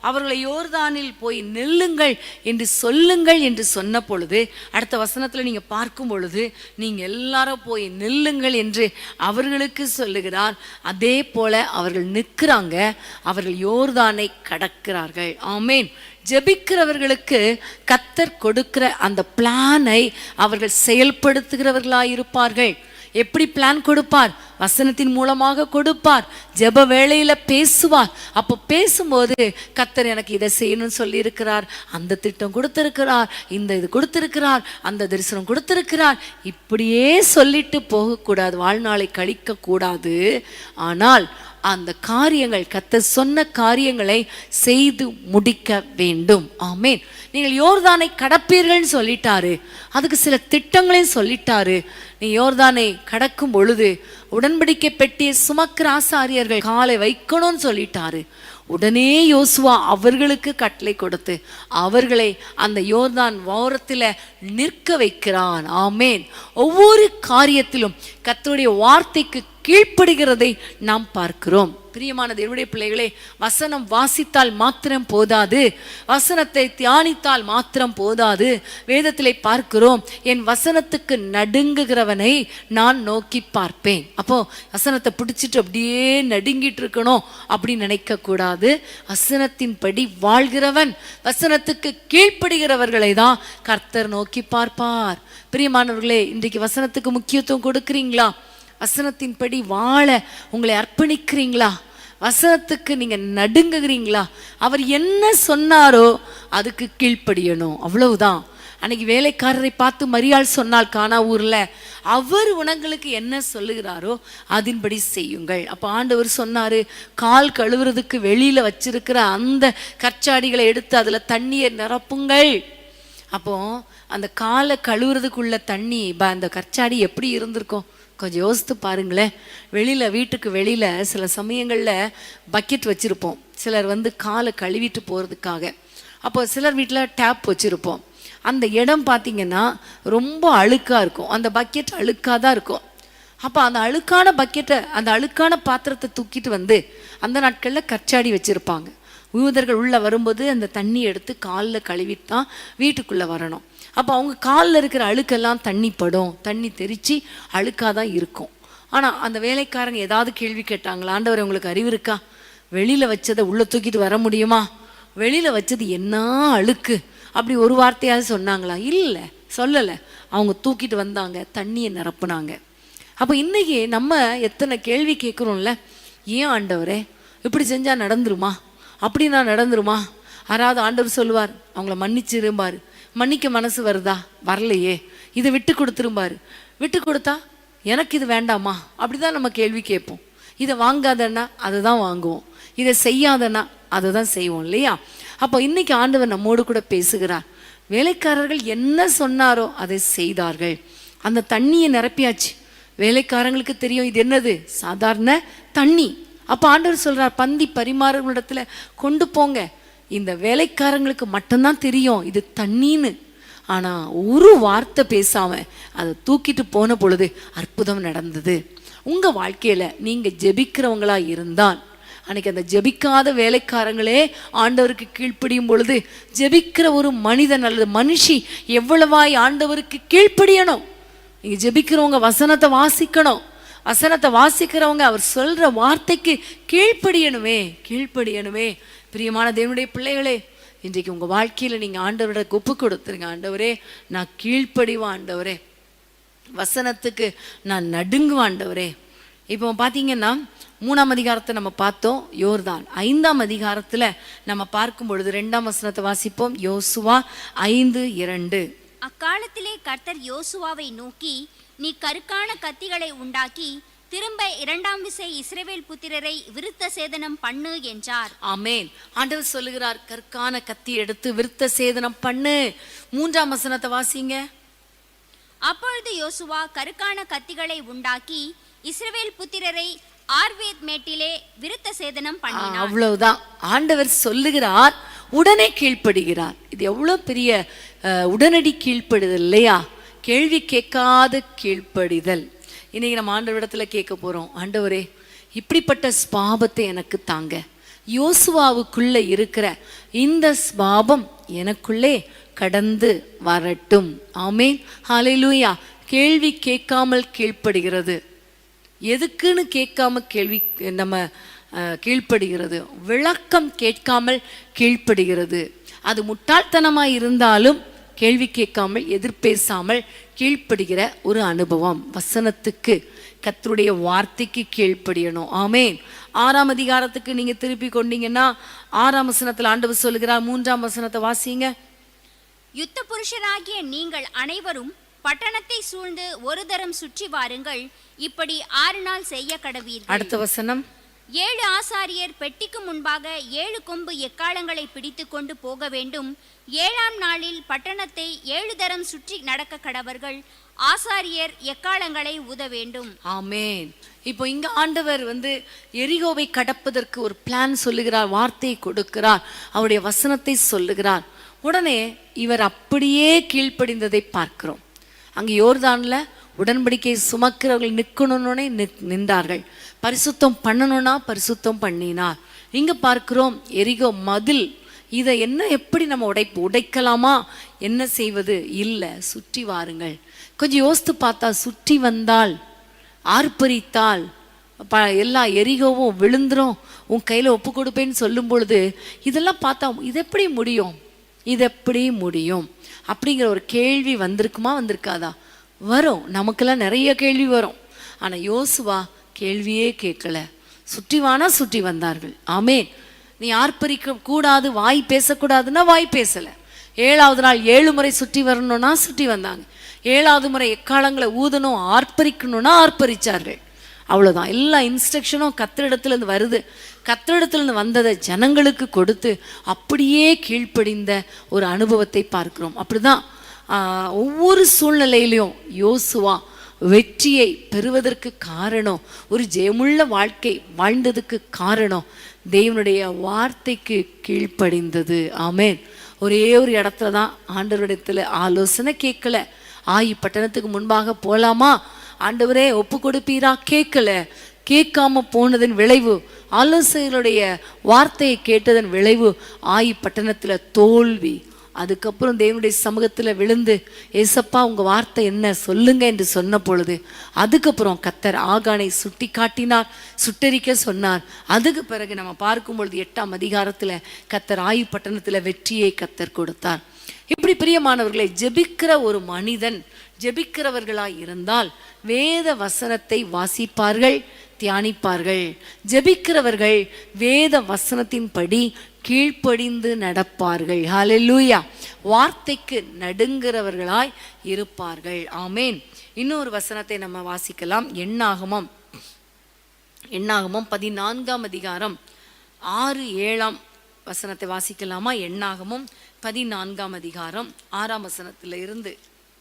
அவர்களை யோர்தானில் போய் நில்லுங்கள் என்று சொல்லுங்கள் என்று சொன்ன பொழுது அடுத்த வசனத்தில் நீங்க பார்க்கும் பொழுது நீங்க எல்லாரும் போய் நில்லுங்கள் என்று அவர்களுக்கு சொல்லுகிறார். அதே போல அவர்கள் நிற்கிறாங்க, அவர்கள் யோர்தானை கடக்கிறார்கள். ஆமேன். ஜெபிக்கிறவர்களுக்கு கர்த்தர் கொடுக்கிற அந்த பிளானை அவர்கள் செயல்படுத்துகிறவர்களாயிருப்பார்கள். எப்படி பிளான் கொடுப்பார்? வசனத்தின் மூலமாக கொடுப்பார். ஜெப வேளையில பேசுவார். அப்போ பேசும்போது கர்த்தர் எனக்கு இதை செய்யணும்னு சொல்லி இருக்கிறார், அந்த திட்டம் கொடுத்திருக்கிறார், இந்த இது கொடுத்திருக்கிறார், அந்த தரிசனம் கொடுத்திருக்கிறார். இப்படியே சொல்லிட்டு போகக்கூடாது, வாழ்நாளை கழிக்க கூடாது. ஆனால் அந்த காரியங்கள், கர்த்தர் சொன்ன காரியங்களை செய்து முடிக்க வேண்டும். ஆமேன். நீங்கள் யோர்தானை கடப்பீர்கள்னு சொல்லிட்டாரு, அதுக்கு சில திட்டங்களையும் சொல்லிட்டாரு. நீ யோர்தானை கடக்கும் பொழுது உடன்படிக்கை பெட்டியை சுமக்கிற ஆசாரியர்கள் காலை வைக்கணும்னு சொல்லிட்டாரு. உடனே யோசுவா அவர்களுக்கு கட்டளை கொடுத்து அவர்களை அந்த யோர்தான் ஓரத்தில் நிற்க வைக்கிறான். ஆமேன். ஒவ்வொரு காரியத்திலும் கர்த்தருடைய வார்த்தைக்கு கீழ்ப்படுகிறதை நாம் பார்க்கிறோம். பிரியமான தேவனுடைய பிள்ளைகளே, வசனம் வாசித்தால் மாத்திரம் போதாது, வசனத்தை தியானித்தால் மாத்திரம் போதாது. வேதத்திலே பார்க்கிறோம், என் வசனத்துக்கு நடுங்குகிறவனை நான் நோக்கி பார்ப்பேன். அப்போ வசனத்தை பிடிச்சிட்டு அப்படியே நடுங்கிட்டு இருக்கணும் அப்படின்னு நினைக்க கூடாது. வசனத்தின்படி வாழ்கிறவன், வசனத்துக்கு கீழ்ப்படுகிறவர்களை தான் கர்த்தர் நோக்கி பார்ப்பார். பிரியமானவர்களே, இன்றைக்கு வசனத்துக்கு முக்கியத்துவம் கொடுக்கிறீங்களா? வசனத்தின்படி வாழ உங்களை அர்ப்பணிக்கிறீங்களா? வசனத்துக்கு நீங்க நடுங்குகிறீங்களா? அவர் என்ன சொன்னாரோ அதுக்கு கீழ்ப்படியணும், அவ்வளவுதான். அன்னைக்கு வேலைக்காரரை பார்த்து மரியாள் சொன்னால் கானா ஊர்ல, அவர் உனங்களுக்கு என்ன சொல்லுகிறாரோ அதன்படி செய்யுங்கள். அப்போ ஆண்டவர் சொன்னாரு, கால் கழுவுறதுக்கு வெளியில வச்சிருக்கிற அந்த கற்சாடிகளை எடுத்து அதுல தண்ணியை நிரப்புங்கள். அப்போ அந்த காலை கழுவுறதுக்குள்ள தண்ணி, அந்த கற்சாடி எப்படி இருந்திருக்கும் கொஞ்சம் யோசித்து பாருங்களேன். வெளியில், வீட்டுக்கு வெளியில் சில சமயங்களில் பக்கெட் வச்சுருப்போம், சிலர் காலை கழுவிட்டு போகிறதுக்காக. அப்போ சிலர் வீட்டில் டேப் வச்சுருப்போம். அந்த இடம் பார்த்திங்கன்னா ரொம்ப அழுக்காக இருக்கும், அந்த பக்கெட் அழுக்காக தான் இருக்கும். அப்போ அந்த அழுக்கான பக்கெட்டை, அந்த அழுக்கான பாத்திரத்தை தூக்கிட்டு அந்த நாட்களில் கற்சாடி வச்சுருப்பாங்க. யூதர்கள் உள்ளே வரும்போது அந்த தண்ணி எடுத்து காலில் கழுவிட்டு தான் வீட்டுக்குள்ளே வரணும். அப்போ அவங்க காலில் இருக்கிற அழுக்கெல்லாம் தண்ணி படும், தண்ணி தெரித்து அழுக்காக தான் இருக்கும். ஆனால் அந்த வேலைக்காரங்க ஏதாவது கேள்வி கேட்டாங்களா? ஆண்டவர் உங்களுக்கு அறிவு இருக்கா? வெளியில் வச்சதை உள்ளே தூக்கிட்டு வர முடியுமா? வெளியில் வச்சது என்ன அழுக்கு அப்படி ஒரு வார்த்தையாவது சொன்னாங்களா? இல்லை, சொல்லலை. அவங்க தூக்கிட்டு வந்தாங்க, தண்ணியை நிரப்புனாங்க. அப்போ இன்றைக்கி நம்ம எத்தனை கேள்வி கேட்குறோம்ல, ஏன் ஆண்டவரே இப்படி செஞ்சால் நடந்துருமா, அப்படின்னா நடந்துருமா? யாராவது ஆண்டவர் சொல்லுவார் அவங்கள மன்னிச்சிரும்பார், மன்னிக்க மனசு வருதா? வரலையே. இதை விட்டு கொடுத்துரும்பாரு, விட்டு கொடுத்தா எனக்கு இது வேண்டாமா? அப்படிதான் நம்ம கேள்வி கேட்போம். இதை வாங்காதன்னா அதை தான் வாங்குவோம், இதை செய்யாதன்னா அதை தான் செய்வோம், இல்லையா? அப்போ இன்னைக்கு ஆண்டவர் நம்மோடு கூட பேசுகிறார். வேலைக்காரர்கள் என்ன சொன்னாரோ அதை செய்தார்கள். அந்த தண்ணியை நிரப்பியாச்சு. வேலைக்காரங்களுக்கு தெரியும் இது என்னது, சாதாரண தண்ணி. அப்போ ஆண்டவர் சொல்றார், பந்தி பரிமாறுகளிடத்துல கொண்டு போங்க. இந்த வேலைக்காரங்களுக்கு மட்டும்தான் தெரியும் இது தண்ணின்னு. ஆனால் ஒரு வார்த்தை பேசாம அதை தூக்கிட்டு போன பொழுது அற்புதம் நடந்தது. உங்கள் வாழ்க்கையில் நீங்கள் ஜெபிக்கிறவங்களா இருந்தால், அன்னைக்கு அந்த ஜெபிக்காத வேலைக்காரங்களே ஆண்டவருக்கு கீழ்ப்படியும் பொழுது, ஜெபிக்கிற ஒரு மனிதன் அல்லது மனுஷி எவ்வளவாய் ஆண்டவருக்கு கீழ்ப்படியணும். நீங்கள் ஜெபிக்கிறவங்க வசனத்தை வாசிக்கணும், வசனத்தை வாசிக்கிறவங்க அவர் சொல்கிற வார்த்தைக்கு கீழ்ப்படியணுமே, கீழ்ப்படியணுமே. பிரியமான தேவனுடைய பிள்ளைகளே, இன்றைக்கு உங்கள் வாழ்க்கையில் நீங்கள் ஆண்டவரோட ஒப்பு கொடுத்துருங்க. ஆண்டவரே நான் கீழ்ப்படிவேன், ஆண்டவரே வசனத்துக்கு நான் நடுங்குவேன், ஆண்டவரே. இப்போ பார்த்தீங்கன்னா 3ஆம் அதிகாரத்தை நம்ம பார்த்தோம், யோர்தான். 5ஆம் அதிகாரத்தில் நம்ம பார்க்கும் பொழுது 2ஆம் வசனத்தை வாசிப்போம். யோசுவா 5:2. அக்காலத்திலே கர்த்தர் யோசுவாவை நோக்கி, நீ கருக்கான கத்திகளை உண்டாக்கி திரும்ப 2ஆம் விசை இஸ்ரவேல் புத்திரரை விருத்த சேதனம் பண்ணு என்றார். ஆமேன். ஆண்டவர் சொல்லுகிறார், கற்கான கத்தி எடுத்து விருத்த சேதனம் பண்ணு. 3ஆம் வசனத்தை வாசிங்க. அப்பொழுது யோசுவா கருக்கான கத்திகளை உண்டாக்கி இஸ்ரவேல் புத்திரரை ஆர்வேத் மேட்டிலே விருத்த சேதனம் பண்ணினார். அவ்வளவுதான். ஆண்டவர் சொல்லுகிறார், உடனே கீழ்ப்படுகிறார். இது எவ்வளவு பெரிய உடனடி கீழ்ப்படுதல் இல்லையா? கேள்வி கேட்காத கீழ்ப்படிதல். இன்னைக்கு நம்ம ஆண்டவரிடத்துல கேட்க போறோம், ஆண்டவரே இப்படிப்பட்ட ஸ்பாபத்தை எனக்கு தாங்க. யோசுவாவுக்குள்ள இருக்கிற இந்த ஸ்பாபம் எனக்குள்ளே கடந்து வரட்டும். ஆமேன், ஹல்லேலூயா. கேள்வி கேட்காமல் கீழ்ப்படுகிறது, எதுக்குன்னு கேட்காம கேள்வி நம்ம கீழ்ப்படுகிறது, விளக்கம் கேட்காமல் கீழ்ப்படுகிறது. அது முட்டாள்தனமாக இருந்தாலும் கேள்வி கேட்காமல் எதிர்பேசாமல் கீழ்ப்படுகிற ஒரு அனுபவம். வசனத்துக்கு, கர்த்தருடைய வார்த்தைக்கு கீழ்ப்படியணும். ஆமேன். 6ஆம் அதிகாரத்துக்கு நீங்க திருப்பி கொண்டீங்கன்னா 6ஆம் வசனத்துல ஆண்டவர் சொல்லுகிறார். 3ஆம் வசனத்தை வாசிங்க. யுத்த புருஷராகிய நீங்கள் அனைவரும் பட்டணத்தை சூழ்ந்து ஒரு தரம் சுற்றி வாருங்கள், இப்படி 6 நாள் செய்ய கடவீர்கள். அடுத்த வசனம். 7 ஆசாரியர் பெட்டிக்கு முன்பாக 7 கொம்பு எக்காளங்களை பிடித்து கொண்டு போக வேண்டும். 7ஆம் நாளில் பட்டணத்தை 7 தரம் சுற்றி நடக்க கடவர்கள். ஆசாரியர் எக்காளங்களை ஊத வேண்டும். ஆமேன். இப்போ இங்க ஆண்டவர் எரிகோவை கடப்பதற்கு ஒரு பிளான் சொல்லுகிறார், வார்த்தையை கொடுக்கிறார், அவருடைய வசனத்தை சொல்லுகிறார். உடனே இவர் அப்படியே கீழ்ப்படிந்ததை பார்க்கிறோம். அங்கே யோர்தான்ல உடன்படிக்கை சுமக்கிறவர்கள் நிற்கணும்னே நின்றார்கள். பரிசுத்தம் பண்ணணும்னா பரிசுத்தம் பண்ணினார். இங்க பார்க்கிறோம் எரிகோ மதில். இதை எப்படி நம்ம உடைக்கலாமா, என்ன செய்வது? இல்லை, சுற்றி வாருங்கள். கொஞ்சம் யோசித்து பார்த்தா, சுற்றி வந்தால், ஆர்ப்பரித்தால் எல்லா எரிகோவும் விழுந்துரும், உன் கையில் ஒப்பு கொடுப்பேன்னு சொல்லும் பொழுது இதெல்லாம் பார்த்தா இது எப்படி முடியும், இது எப்படி முடியும் அப்படிங்கிற ஒரு கேள்வி வந்திருக்குமா, வந்திருக்காதா? வரும். நமக்கெல்லாம் நிறைய கேள்வி வரும். ஆனால் யோசுவா கேள்வியே கேட்கல, சுற்றி வானா சுற்றி வந்தார்கள். ஆமேன். நீ ஆர்ப்பரிக்க கூடாது, வாய் பேசக்கூடாதுன்னா வாய் பேசலை. 7ஆவது நாள் 7 முறை சுற்றி வரணும்னா சுற்றி வந்தாங்க. 7ஆவது முறை எக்காலங்களை ஊதணும், ஆர்ப்பரிக்கணும்னா ஆர்ப்பரிச்சார்கள். அவ்வளோதான். எல்லா இன்ஸ்ட்ரக்ஷனும் கர்த்தரிடத்துலேருந்து வருது. கர்த்தரிடத்துலேருந்து வந்ததை ஜனங்களுக்கு கொடுத்து அப்படியே கீழ்ப்படிந்த ஒரு அனுபவத்தை பார்க்கிறோம். அப்படிதான் ஒவ்வொரு சூழ்நிலையிலையும் யோசுவா வெற்றியை பெறுவதற்கு காரணம், ஒரு ஜெயமுள்ள வாழ்க்கை வாழ்ந்ததுக்கு காரணம் தேவனுடைய வார்த்தைக்கு கீழ்ப்படிந்தது. ஆமேன். ஒரே ஒரு இடத்துல தான் ஆண்டவரிடத்துல ஆலோசனை கேட்கல. பட்டணத்துக்கு முன்பாக போலாமா, ஆண்டவரே ஒப்பு கொடுப்பீரா, கேட்கல. கேட்காம போனதன் விளைவு, ஆலோசனைகளுடைய வார்த்தையை கேட்டதன் விளைவு பட்டணத்துல தோல்வி. அதுக்கப்புறம் தேவனுடைய சமூகத்தில் விழுந்து, ஏசப்பா உங்கள் வார்த்தை என்ன சொல்லுங்க என்று சொன்ன பொழுது அதுக்கப்புறம் கர்த்தர் ஆகானை சுட்டி காட்டினார், சுட்டரிக்க சொன்னார். அதுக்கு பிறகு நம்ம பார்க்கும் பொழுது 8ஆம் அதிகாரத்தில் கர்த்தர் பட்டணத்தில் வெற்றியை கர்த்தர் கொடுத்தார். இப்படி பிரியமானவர்களை, ஜெபிக்கிற ஒரு மனிதன், ஜெபிக்கிறவர்களாய் இருந்தால் வேத வசனத்தை வாசிப்பார்கள், தியானிப்பார்கள். ஜெபிக்கிறவர்கள் வேத வசனத்தின்படி கீழ்ப்படிந்து நடப்பார்கள். ஹல்லேலூயா. வார்த்தைக்கு நடுங்கிறவர்களாய் இருப்பார்கள். ஆமேன். இன்னொரு வசனத்தை நம்ம வாசிக்கலாம். எண்ணாகமம் 14ஆம் அதிகாரம் 6-7 வசனத்தை வாசிக்கலாமா? எண்ணாகமம் 14ஆம் அதிகாரம் 6ஆம் வசனத்துல இருந்து.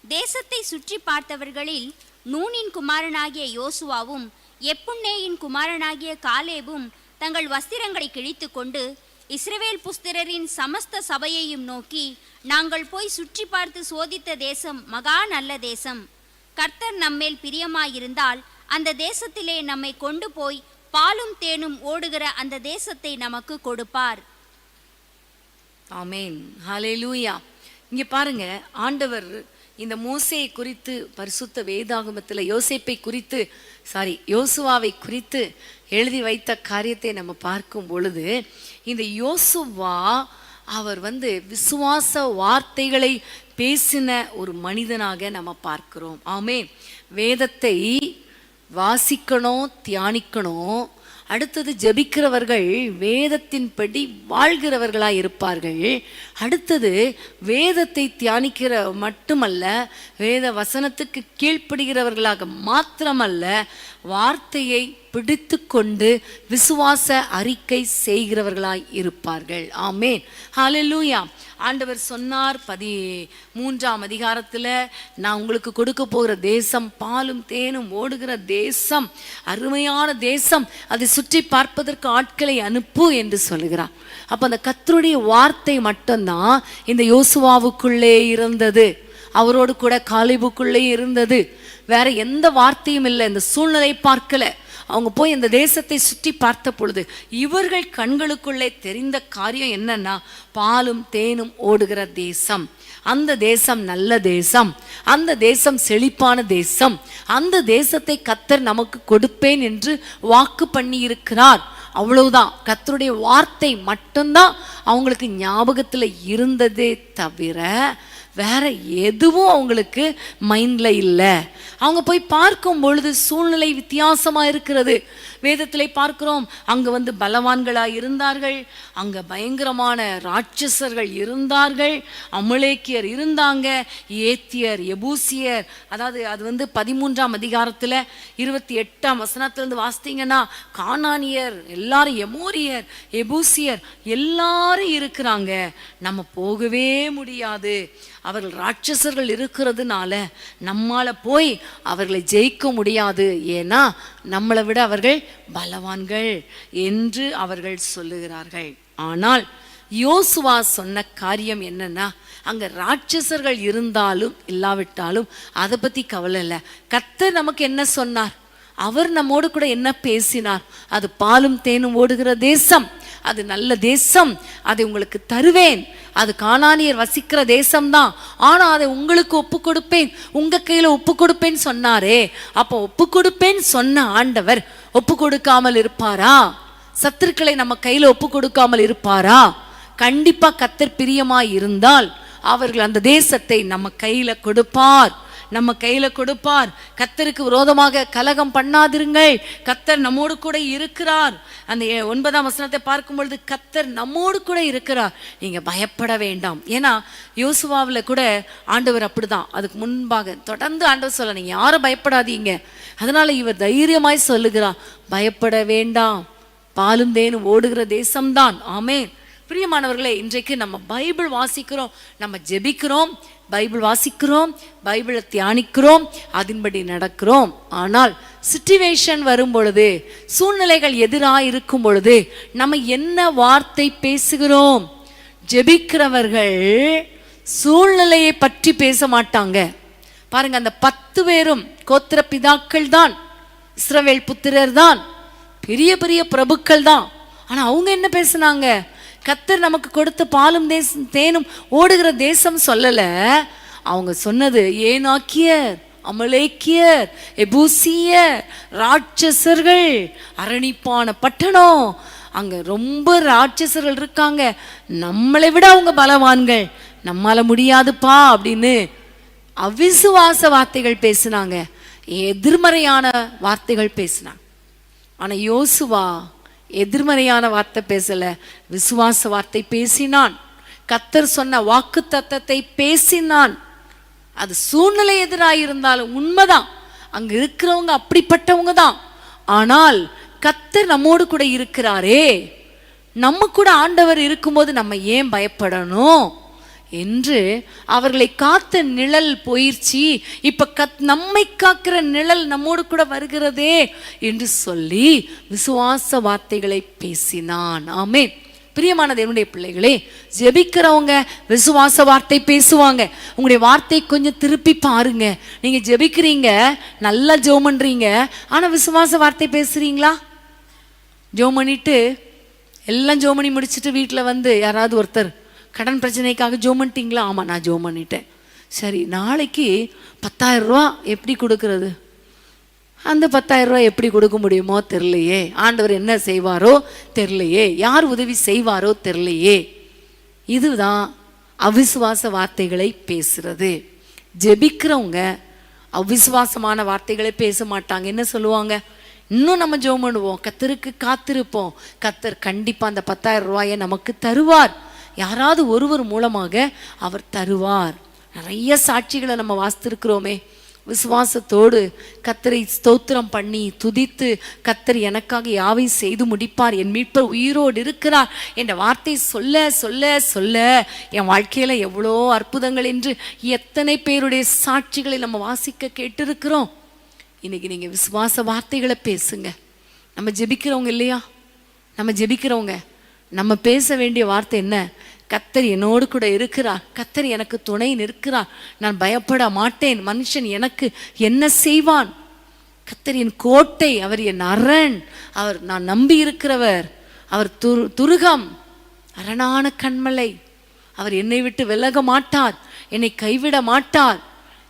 தேசத்தை சுற்றி பார்த்தவர்களில் நூனின் குமாரனாகிய யோசுவாவும் எப்புன்னேயின் குமாரனாகிய காலேபும் தங்கள் வஸ்திரங்களை கிழித்து கொண்டு இஸ்ரவேல் புஸ்தரின் சமஸ்த சபையையும் நோக்கி, நாங்கள் போய் சுற்றி பார்த்து சோதித்த தேசம் மகா நல்ல தேசம். கர்த்தர் நம்மேல் பிரியமாயிருந்தால் அந்த தேசத்திலே நம்மை கொண்டு போய் பாலும் தேனும் ஓடுகிற அந்த தேசத்தை நமக்கு கொடுப்பார். ஆமேன். ஹல்லேலூயா. இங்க பாருங்க, ஆண்டவர் இந்த மோசேயை குறித்து பரிசுத்த வேதாகமத்தில் யோசுவாவை குறித்து எழுதி வைத்த காரியத்தை நம்ம பார்க்கும் பொழுது, இந்த யோசுவா அவர் விசுவாச வார்த்தைகளை பேசின ஒரு மனிதனாக நம்ம பார்க்கிறோம். ஆமென். வேதத்தை வாசிக்கணும், தியானிக்கணும். அடுத்தது ஜெபிக்கிறவர்கள் வேதத்தின்படி வாழ்கிறவர்களாய் இருப்பார்கள். அடுத்தது வேதத்தை தியானிக்கிற மட்டுமல்ல, வேத வசனத்துக்கு கீழ்ப்படுகிறவர்களாக மாத்திரமல்ல, வார்த்தையை பிடித்து கொண்டு விசுவாச அறிக்கை செய்கிறவர்களாய் இருப்பார்கள். ஆமேன். ஹல்லேலூயா. ஆண்டவர் சொன்னார் 13ஆம் அதிகாரத்தில், நான் உங்களுக்கு கொடுக்க போகிற தேசம் பாலும் தேனும் ஓடுகிற தேசம், அருமையான தேசம், அதை சுற்றி பார்ப்பதற்கு ஆட்களை அனுப்பு என்று சொல்லுகிறார். அப்போ அந்த கர்த்தருடைய வார்த்தை மட்டும்தான் இந்த யோசுவாவுக்குள்ளே இருந்தது, அவரோடு கூட காலேபுக்குள்ளே இருந்தது. வேற எந்த வார்த்தையும் இல்லை. இந்த சூழ்நிலை பார்க்கல. அவங்க போய் இந்த தேசத்தை சுற்றி பார்த்த பொழுது இவர்கள் கண்களுக்குள்ளே தெரிந்த காரியம் என்னன்னா, பாலும் தேனும் ஓடுகிற தேசம், அந்த தேசம் நல்ல தேசம், அந்த தேசம் செழிப்பான தேசம், அந்த தேசத்தை கர்த்தர் நமக்கு கொடுப்பேன் என்று வாக்கு பண்ணி இருக்கிறார். அவ்வளவுதான். கர்த்தருடைய வார்த்தை மட்டும்தான் அவங்களுக்கு ஞாபகத்தில் இருந்ததே தவிர வேற எதுவும் அவங்களுக்கு மைண்ட்ல இல்லை. அவங்க போய் பார்க்கும் பொழுது சூழ்நிலை வித்தியாசமா இருக்கிறது. வேதத்திலே பார்க்கிறோம், அங்க பலவான்களா இருந்தார்கள், அங்க பயங்கரமான ராட்சசர்கள் இருந்தார்கள், அமலேக்கியர் இருந்தாங்க, ஏத்தியர், எபூசியர். அதாவது அது 13ஆம் அதிகாரத்துல 28ஆம் வசனத்திலிருந்து வாசித்தீங்கன்னா கானானியர் எல்லாரும், எமோரியர், எபூசியர் எல்லாரும் இருக்கிறாங்க. நம்ம போகவே முடியாது. அவர்கள் ராட்சசர்கள் இருக்கிறதுனால நம்மால போய் அவர்களை ஜெயிக்க முடியாது. ஏன்னா நம்மளை விட அவர்கள் பலவான்கள் என்று அவர்கள் சொல்லுகிறார்கள். ஆனால் யோசுவா சொன்ன காரியம் என்னன்னா, அங்க ராட்சசர்கள் இருந்தாலும் இல்லாவிட்டாலும் அதை பத்தி கவலை இல்லை. கர்த்தர் நமக்கு என்ன சொன்னார், அவர் நம்மோடு கூட என்ன பேசினார், அது பாலும் தேனும் ஓடுகிற தேசம், அது நல்ல தேசம், அதை உங்களுக்கு தருவேன், அது கானானியர் வசிக்கிற தேசம்தான், ஆனா அதை உங்களுக்கு ஒப்பு கொடுப்பேன், உங்க கையில ஒப்பு கொடுப்பேன்னு சொன்னாரே. அப்போ ஒப்பு கொடுப்பேன்னு சொன்ன ஆண்டவர் ஒப்பு கொடுக்காமல் இருப்பாரா? சத்துருக்களை நம்ம கையில ஒப்பு கொடுக்காமல் இருப்பாரா? கண்டிப்பா கர்த்தர் பிரியமாய் இருந்தால் அவர்கள் அந்த தேசத்தை நம்ம கையில கொடுப்பார், நம்ம கையில கொடுப்பார். கர்த்தருக்கு விரோதமாக கலகம் பண்ணாதிருங்கள், கர்த்தர் நம்மோடு கூட இருக்கிறார். அந்த 9ஆம் வசனத்தை பார்க்கும் பொழுது கர்த்தர் நம்மோடு கூட இருக்கிறார், நீங்க பயப்பட வேண்டாம். ஏன்னா யோசுவாவில் கூட ஆண்டவர் அப்படிதான். அதுக்கு முன்பாக தொடர்ந்து ஆண்டவர் சொல்ல, நீங்க யாரும் பயப்படாதீங்க. அதனால இவர் தைரியமாய் சொல்லுகிறார், பயப்பட வேண்டாம், பாலும் தேனும் ஓடுகிற தேசம்தான். ஆமென். பிரியமானவர்களே, இன்றைக்கு நம்ம பைபிள் வாசிக்கிறோம், நம்ம ஜெபிக்கிறோம், பைபிள் வாசிக்கிறோம், பைபிளை தியானிக்கிறோம், அதன்படி நடக்கிறோம். ஆனால் சிச்சுவேஷன் வரும் பொழுது, சூழ்நிலைகள் எதிராக இருக்கும் பொழுது நம்ம என்ன வார்த்தை பேசுகிறோம்? ஜெபிக்கிறவர்கள் சூழ்நிலையை பற்றி பேச மாட்டாங்க. பாருங்க, அந்த 10 பேரும் கோத்திர பிதாக்கள் தான், இஸ்ரவேல் புத்திரர் தான், பெரிய பெரிய பிரபுக்கள் தான். ஆனா அவங்க என்ன பேசுனாங்க? கர்த்தர் நமக்கு கொடுத்த பாலும் தேனும் ஓடுகிற தேசம் சொல்லல. அவங்க சொன்னது ஏனாக்கியர், அமலேக்கியர், எபூசியர், ராட்சசர்கள், அரணிப்பான பட்டணம், அங்க ரொம்ப ராட்சசர்கள் இருக்காங்க, நம்மளை விட அவங்க பலவான்கள், நம்மால முடியாதுப்பா அப்படின்னு அவிசுவாச வார்த்தைகள் பேசினாங்க, எதிர்மறையான வார்த்தைகள் பேசினாங்க. ஆனா யோசுவா எதிர்மறையான வார்த்தை பேசல, விசுவாச வார்த்தை பேசினான். கர்த்தர் சொன்ன வாக்கு தத்தத்தை பேசினான். அது சூழ்நிலை எதிராயிருந்தாலும் உண்மைதான், அங்க இருக்கிறவங்க அப்படிப்பட்டவங்க தான். ஆனால் கர்த்தர் நம்மோடு கூட இருக்கிறாரே, நம்ம கூட ஆண்டவர் இருக்கும்போது நம்ம ஏன் பயப்படணும் என்று அவர்களை காத்த நிழல் போயிடுச்சு, இப்ப நம்மை காக்கிற நிழல் நம்மோடு கூட வருகிறதே என்று சொல்லி விசுவாச வார்த்தைகளை பேசினான். ஆமென். பிரியமான தேவனுடைய பிள்ளைகளே, ஜெபிக்கிறவங்க விசுவாச வார்த்தை பேசுவாங்க. உங்களுடைய வார்த்தை கொஞ்சம் திருப்பி பாருங்க. நீங்க ஜெபிக்கிறீங்க, நல்லா ஜெபம் பண்றீங்க, ஆனா விசுவாச வார்த்தை பேசுறீங்களா? ஜெபம் பண்ணிட்டு எல்லாம் ஜெபம் பண்ணி முடிச்சுட்டு வீட்டில் யாராவது ஒருத்தர் கடன் பிரச்சனைக்காக ஜெபம் பண்ணிட்டீங்களா? ஆமாம், நான் ஜெபம் பண்ணிட்டேன். சரி, நாளைக்கு 10,000 ரூபா எப்படி கொடுக்கறது? அந்த 10,000 ரூபா எப்படி கொடுக்க முடியுமோ தெரியலையே, ஆண்டவர் என்ன செய்வாரோ தெரியலையே, யார் உதவி செய்வாரோ தெரியலையே. இதுதான் அவிசுவாச வார்த்தைகளை பேசுறது. ஜெபிக்கிறவங்க அவிசுவாசமான வார்த்தைகளை பேச மாட்டாங்க. என்ன சொல்லுவாங்க? இன்னும் நம்ம ஜெபம் பண்ணுவோம், கர்த்தருக்கு காத்திருப்போம், கர்த்தர் கண்டிப்பா அந்த 10,000 ரூபாயை நமக்கு தருவார், யாராவது ஒருவர் மூலமாக அவர் தருவார். நிறைய சாட்சிகளை நம்ம வாசித்திருக்கிறோமே. விசுவாசத்தோடு கர்த்தரை ஸ்தோத்திரம் பண்ணி துதித்து, கர்த்தர் எனக்காக யாவை செய்து முடிப்பார், என் மீட்பர் உயிரோடு இருக்கிறார் என்ற வார்த்தை சொல்ல சொல்ல சொல்ல என் வாழ்க்கையில எவ்வளோ அற்புதங்கள் என்று எத்தனை பேருடைய சாட்சிகளை நம்ம வாசிக்க கேட்டிருக்கிறோம். இன்னைக்கு நீங்க விசுவாச வார்த்தைகளை பேசுங்க. நம்ம ஜெபிக்கிறவங்க இல்லையா, நம்ம ஜெபிக்கிறவங்க நம்ம பேச வேண்டிய வார்த்தை என்ன? கர்த்தர் என்னோடு கூட இருக்கிறார், கர்த்தர் எனக்கு துணை நிற்கிறார், நான் பயப்பட மாட்டேன், மனுஷன் எனக்கு என்ன செய்வான், கர்த்தர் என் கோட்டை, அவர் என் அரண், அவர் நான் நம்பி இருக்கிறவர், அவர் துருகம், அரணான கண்மலை, அவர் என்னை விட்டு விலக மாட்டார், என்னை கைவிட மாட்டார்,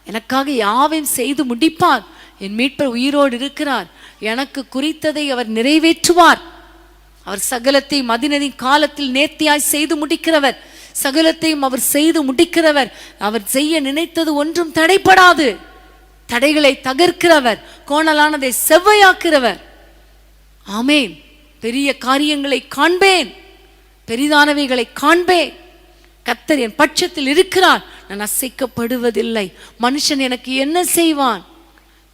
எனக்காக யாவையும் செய்து முடிப்பார், என் மீட்பர் உயிரோடு இருக்கிறார், எனக்கு குறித்ததை அவர் நிறைவேற்றுவார், அவர் சகலத்தை மதினதின் காலத்தில் நேர்த்தியாய் செய்து முடிக்கிறவர், சகலத்தையும் அவர் செய்து முடிக்கிறவர். அவர் செய்ய நினைத்தது ஒன்றும் தடைப்படாது. தடைகளை தகர்க்கிறவர், கோணலானதை செவ்வையாக்கிறவர். ஆமேன். பெரிய காரியங்களை காண்பேன், பெரிதானவைகளை காண்பேன். கர்த்தர் என் பட்சத்தில் இருக்கிறார், நான் அசைக்கப்படுவதில்லை. மனுஷன் எனக்கு என்ன செய்வான்?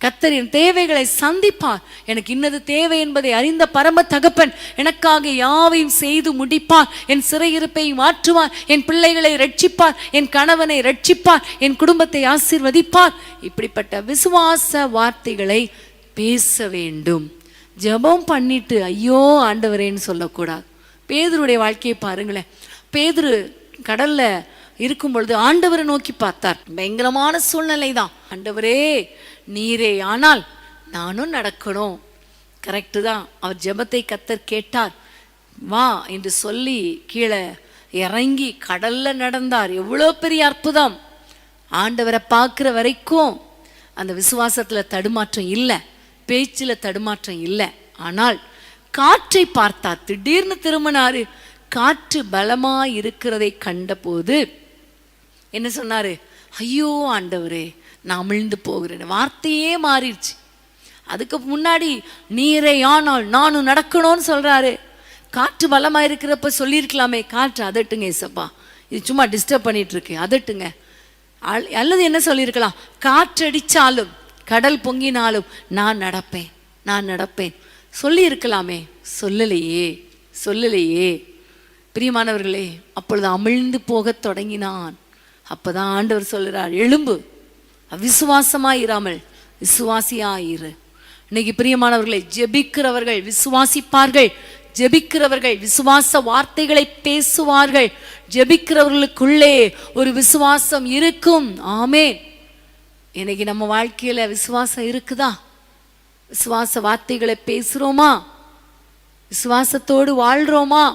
கர்த்தர் என் தேவைகளை சந்திப்பார். எனக்கு இன்னது தேவை என்பதை அறிந்த பரம தகப்பன் எனக்காக யாவையும் செய்து முடிப்பார். என் சிறையிருப்பை மாற்றுவார், என் பிள்ளைகளை ரட்சிப்பார், என் கணவனை ரட்சிப்பார், என் குடும்பத்தை ஆசீர்வதிப்பார். இப்படிப்பட்ட விசுவாச வார்த்தைகளை பேச வேண்டும். ஜெபம் பண்ணிட்டு ஐயோ ஆண்டவரேன்னு சொல்லக்கூடாது. பேதுருடைய வாழ்க்கையை பாருங்களேன். பேதுரு கடல்ல இருக்கும் பொழுது ஆண்டவரை நோக்கி பார்த்தார். பயங்கரமான சூழ்நிலை தான். ஆண்டவரே நீரே ஆனால் நானும் நடக்கணும். கரெக்டு தான். அவர் ஜெபத்தை கர்த்தர் கேட்டார். வா என்று சொல்லி கீழே இறங்கி கடல்ல நடந்தார். எவ்வளோ பெரிய அற்புதம்! ஆண்டவரை பார்க்குற வரைக்கும் அந்த விசுவாசத்துல தடுமாற்றம் இல்லை, பேச்சில் தடுமாற்றம் இல்லை. ஆனால் காற்றை பார்த்தார். திடீர்னு திரும்பினாரு. காற்று பலமாய் இருக்கிறதை கண்டபோது என்ன சொன்னாரு? ஐயோ ஆண்டவரே நான் அமிழ்ந்து போகிறேன். வார்த்தையே மாறிடுச்சு. அதுக்கு முன்னாடி நீரே ஆனால் நானும் நடக்கணும்னு சொல்றாரு. காற்று பலமா இருக்கிறப்ப சொல்லியிருக்கலாமே, காற்று அதட்டுங்க ஏசப்பா, இது சும்மா டிஸ்டர்ப் பண்ணிட்டு இருக்கு, அதட்டுங்க. அல்லது என்ன சொல்லியிருக்கலாம்? காற்றடிச்சாலும் கடல் பொங்கினாலும் நான் நடப்பேன், நான் நடப்பேன் சொல்லி இருக்கலாமே. சொல்லலையே. பிரியமானவர்களே, அப்பொழுது அமிழ்ந்து போக தொடங்கினான். அப்பதான் ஆண்டவர் சொல்கிறார், எழும்பு, அவிசுவாசமாயிராமல் விசுவாசியாயிரு. இன்னைக்கு பிரியமானவர்களே, ஜெபிக்கிறவர்கள் விசுவாசிப்பார்கள், ஜெபிக்கிறவர்கள் விசுவாச வார்த்தைகளை பேசுவார்கள், ஜெபிக்கிறவர்களுக்குள்ளே ஒரு விசுவாசம் இருக்கும். ஆமேன். இன்னைக்கு நம்ம வாழ்க்கையில விசுவாசம் இருக்குதா? விசுவாச வார்த்தைகளை பேசுறோமா? விசுவாசத்தோடு வாழ்றோமா?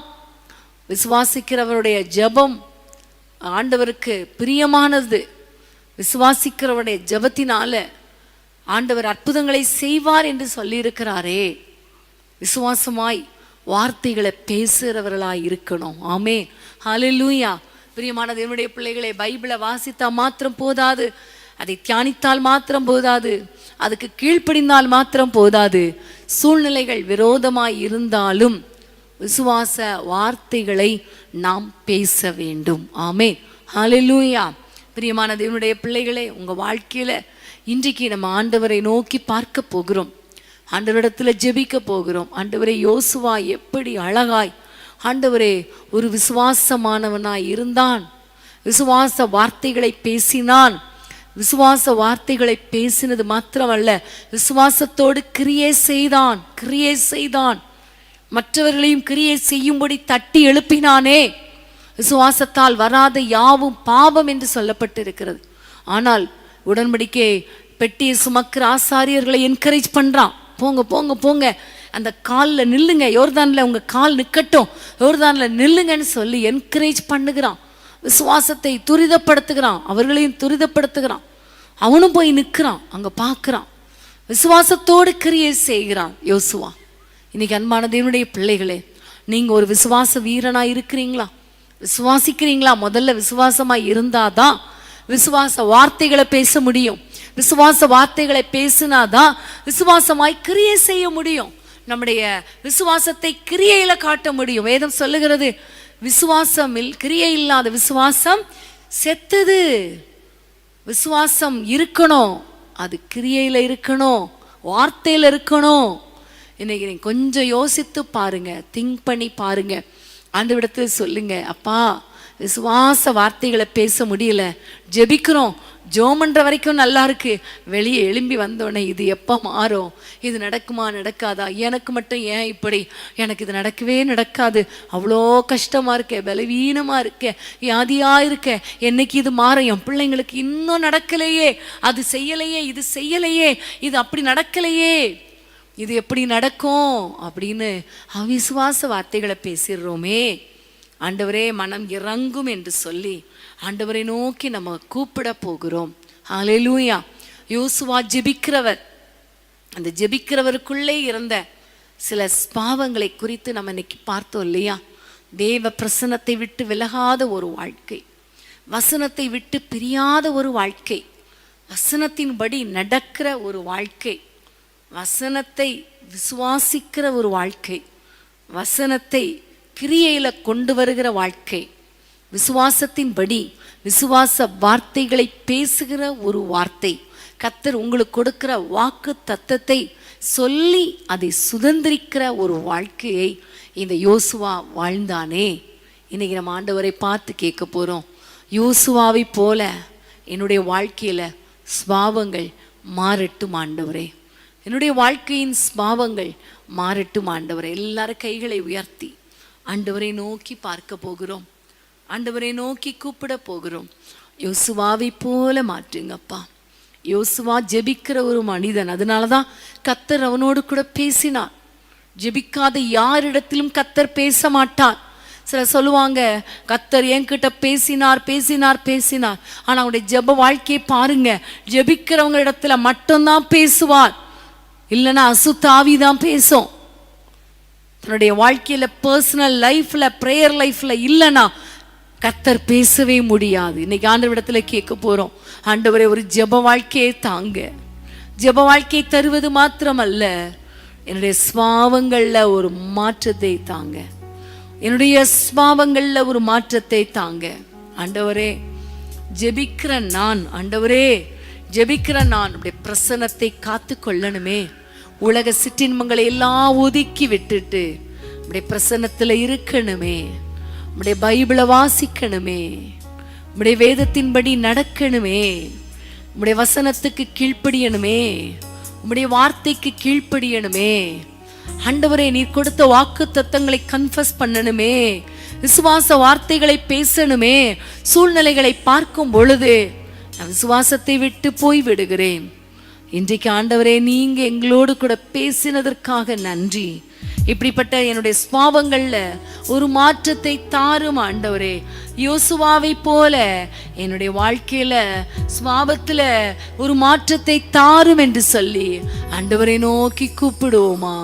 விசுவாசிக்கிறவருடைய ஜெபம் ஆண்டவருக்கு பிரியமானது. விசுவாசிக்கிறவருடைய ஜெபத்தினால ஆண்டவர் அற்புதங்களை செய்வார் என்று சொல்லியிருக்கிறாரே. விசுவாசமாய் வார்த்தைகளை பேசுகிறவர்களாய் இருக்கணும். ஆமே, ஹல்லேலூயா. பிரியமான தேவனுடைய பிள்ளைகளை, பைபிளை வாசித்தா மாத்திரம் போதாது, அதை தியானித்தால் மாத்திரம் போதாது, அதுக்கு கீழ்ப்படிந்தால் மாத்திரம் போதாது. சூழ்நிலைகள் விரோதமாய் இருந்தாலும் விசுவாச வார்த்தைகளை நாம் பேச வேண்டும். ஆமே, ஹல்லேலூயா. பிரியமான தேவனுடைய பிள்ளைகளே, உங்கள் வாழ்க்கையில் இன்றைக்கு நம்ம ஆண்டவரை நோக்கி பார்க்க போகிறோம், ஆண்டவரிடத்தில் ஜெபிக்க போகிறோம். ஆண்டவரே, யோசுவா எப்படி அழகாய் ஆண்டவரே ஒரு விசுவாசமானவனாய் இருந்தான், விசுவாச வார்த்தைகளை பேசினான். விசுவாச வார்த்தைகளை பேசினது மாத்திரமல்ல, விசுவாசத்தோடு கிரியை செய்தான். மற்றவர்களையும் கிரியை செய்யும்படி தட்டி எழுப்பினானே. விசுவாசத்தால் வராத யாவும் பாவம் என்று சொல்லப்பட்டிருக்கிறது. ஆனால் உடன்படிக்கை பெட்டியை சுமக்கிற ஆசாரியர்களை என்கரேஜ் பண்றான். போங்க, அந்த காலில் நில்லுங்க, யோர்தான்ல உங்க கால் நிற்கட்டும், யோர்தான்ல நில்லுங்கன்னு சொல்லி என்கரேஜ் பண்ணுகிறான். விசுவாசத்தை துரிதப்படுத்துகிறான், அவர்களையும் துரிதப்படுத்துகிறான். அவனும் போய் நிற்கிறான், அங்க பார்க்கிறான், விசுவாசத்தோடு கிரியை செய்கிறான் யோசுவா. இன்னைக்கு அன்பான தேவனுடைய பிள்ளைகளே, நீங்க ஒரு விசுவாச வீரனா இருக்கிறீங்களா? விசுவாசிக்கிறீங்களா? முதல்ல விசுவாசமாய் இருந்தாதான் விசுவாச வார்த்தைகளை பேச முடியும். விசுவாச வார்த்தைகளை பேசினாதான் விசுவாசமாய் கிரியை செய்ய முடியும். நம்முடைய விசுவாசத்தை கிரியையில காட்ட முடியும். வேதம் சொல்லுகிறது, விசுவாசமில் கிரியை இல்லாத விசுவாசம் செத்தது. விசுவாசம் இருக்கணும், அது கிரியையில இருக்கணும், வார்த்தையில இருக்கணும். இன்னைக்கு நீங்க கொஞ்சம் யோசித்து பாருங்க, திங்க் பண்ணி பாருங்க. ஆண்டவரிடத்தில் சொல்லுங்க, அப்பா விசுவாச வார்த்தைகளை பேச முடியல, ஜெபிக்கிறோம், ஜோமன்ற வரைக்கும் நல்லா இருக்கு, வெளியே எழும்பி வந்தோடனே இது எப்போ மாறும், இது நடக்குமா நடக்காதா, எனக்கு மட்டும் ஏன் இப்படி, எனக்கு இது நடக்கவே நடக்காது, அவ்வளோ கஷ்டமா இருக்கே, பலவீனமா இருக்கே, வியாதியா இருக்கே, என்னைக்கு இது மாறும், என் பிள்ளைங்களுக்கு இன்னும் நடக்கலையே, அது செய்யலையே, இது செய்யலையே, இது அப்படி நடக்கலையே, இது எப்படி நடக்கும் அப்படின்னு அவிசுவாச வார்த்தைகளை பேசிடுறோமே. ஆண்டவரே மனம் இறங்கும் என்று சொல்லி ஆண்டவரை நோக்கி நம்ம கூப்பிட போகிறோம். ஹல்லேலூயா. யோசுவா ஜெபிக்கிறவர். அந்த ஜெபிக்கிறவருக்குள்ளே இருந்த சில பாவங்களை குறித்து நம்ம இன்னைக்கு பார்த்தோம் இல்லையா? தேவ பிரசன்னத்தை விட்டு விலகாத ஒரு வாழ்க்கை, வசனத்தை விட்டு பிரியாத ஒரு வாழ்க்கை, வசனத்தின்படி நடக்கிற ஒரு வாழ்க்கை, வசனத்தை விசுவாசிக்கிற ஒரு வாழ்க்கை, வசனத்தை கிரியையில கொண்டு வருகிற வாழ்க்கை, விசுவாசத்தின்படி விசுவாச வார்த்தைகளை பேசுகிற ஒரு வார்த்தை, கர்த்தர் உங்களுக்கு கொடுக்கிற வாக்கு தத்தத்தை சொல்லி அதை சுதந்திரிக்கிற ஒரு வாழ்க்கையை இந்த யோசுவா வாழ்ந்தானே. இன்னைக்கு நம்ம ஆண்டவரை பார்த்து கேட்க போறோம், யோசுவாவை போல என்னுடைய வாழ்க்கையில ஸ்பாவங்கள் மாறட்டும் ஆண்டவரே, என்னுடைய வாழ்க்கையின் ஸ்பாவங்கள் மாறட்டும் ஆண்டவரே. எல்லாரும் கைகளை உயர்த்தி ஆண்டவரை நோக்கி பார்க்க போகிறோம், ஆண்டவரை நோக்கி கூப்பிட போகிறோம். யோசுவாவை போல மாற்றுங்கப்பா. யோசுவா ஜெபிக்கிற ஒரு மனிதன், அதனாலதான் கர்த்தர் அவனோடு கூட பேசினார். ஜெபிக்காத யாரிடத்திலும் கர்த்தர் பேச மாட்டார். சிலர் சொல்லுவாங்க, கர்த்தர் என்கிட்ட பேசினார் பேசினார் பேசினார், ஆனா அவனுடைய ஜெப வாழ்க்கையை பாருங்க, ஜெபிக்கிறவங்க இடத்துல மட்டும்தான் பேசுவார், இல்லைன்னா அசுத்தாவி தான் பேசும். தன்னுடைய வாழ்க்கையில பர்சனல் லைஃப்ல பிரேயர் லைஃப்ல இல்லைன்னா கர்த்தர் பேசவே முடியாது. இன்னைக்கு ஆண்டவரிடத்துல கேட்க போறோம், ஆண்டவரே ஒரு ஜெப வாழ்க்கையை தாங்க. ஜெப வாழ்க்கையை தருவது மாத்திரமல்ல, என்னுடைய ஸ்வாவங்கள்ல ஒரு மாற்றத்தை தாங்க, என்னுடைய ஸ்வாவங்கள்ல ஒரு மாற்றத்தை தாங்க. ஆண்டவரே ஜெபிக்கிற நான், ஆண்டவரே ஜெபிக்கிற நான் உடைய பிரசன்னத்தை காத்து கொள்ளணுமே. உலக சிற்றின்பங்களை எல்லாம் ஒதுக்கி விட்டுட்டு உடைய பிரசன்னத்துல இருக்கணுமே, உடைய பைபிளை வாசிக்கணுமே, உடைய வேதத்தின்படி நடக்கணுமே, உடைய வசனத்துக்கு கீழ்ப்படியணுமே, உடைய வார்த்தைக்கு கீழ்ப்படியணுமே. ஆண்டவரே நீர் கொடுத்த வாக்கு தத்தங்களை கன்ஃபஸ் பண்ணணுமே, விசுவாச வார்த்தைகளை பேசணுமே. சூழ்நிலைகளை பார்க்கும் பொழுது நான் விசுவாசத்தை விட்டு போய் விடுகிறேன். இன்றைக்கு ஆண்டவரே நீங்க எங்களோடு கூட பேசினதற்காக நன்றி. இப்படிப்பட்ட என்னுடைய ஸ்வாவங்கள்ல ஒரு மாற்றத்தை தாரும் ஆண்டவரே. யோசுவாவை போல என்னுடைய வாழ்க்கையில ஸ்வாவத்துல ஒரு மாற்றத்தை தாரும் என்று சொல்லி ஆண்டவரை நோக்கி கூப்பிடுவோமா.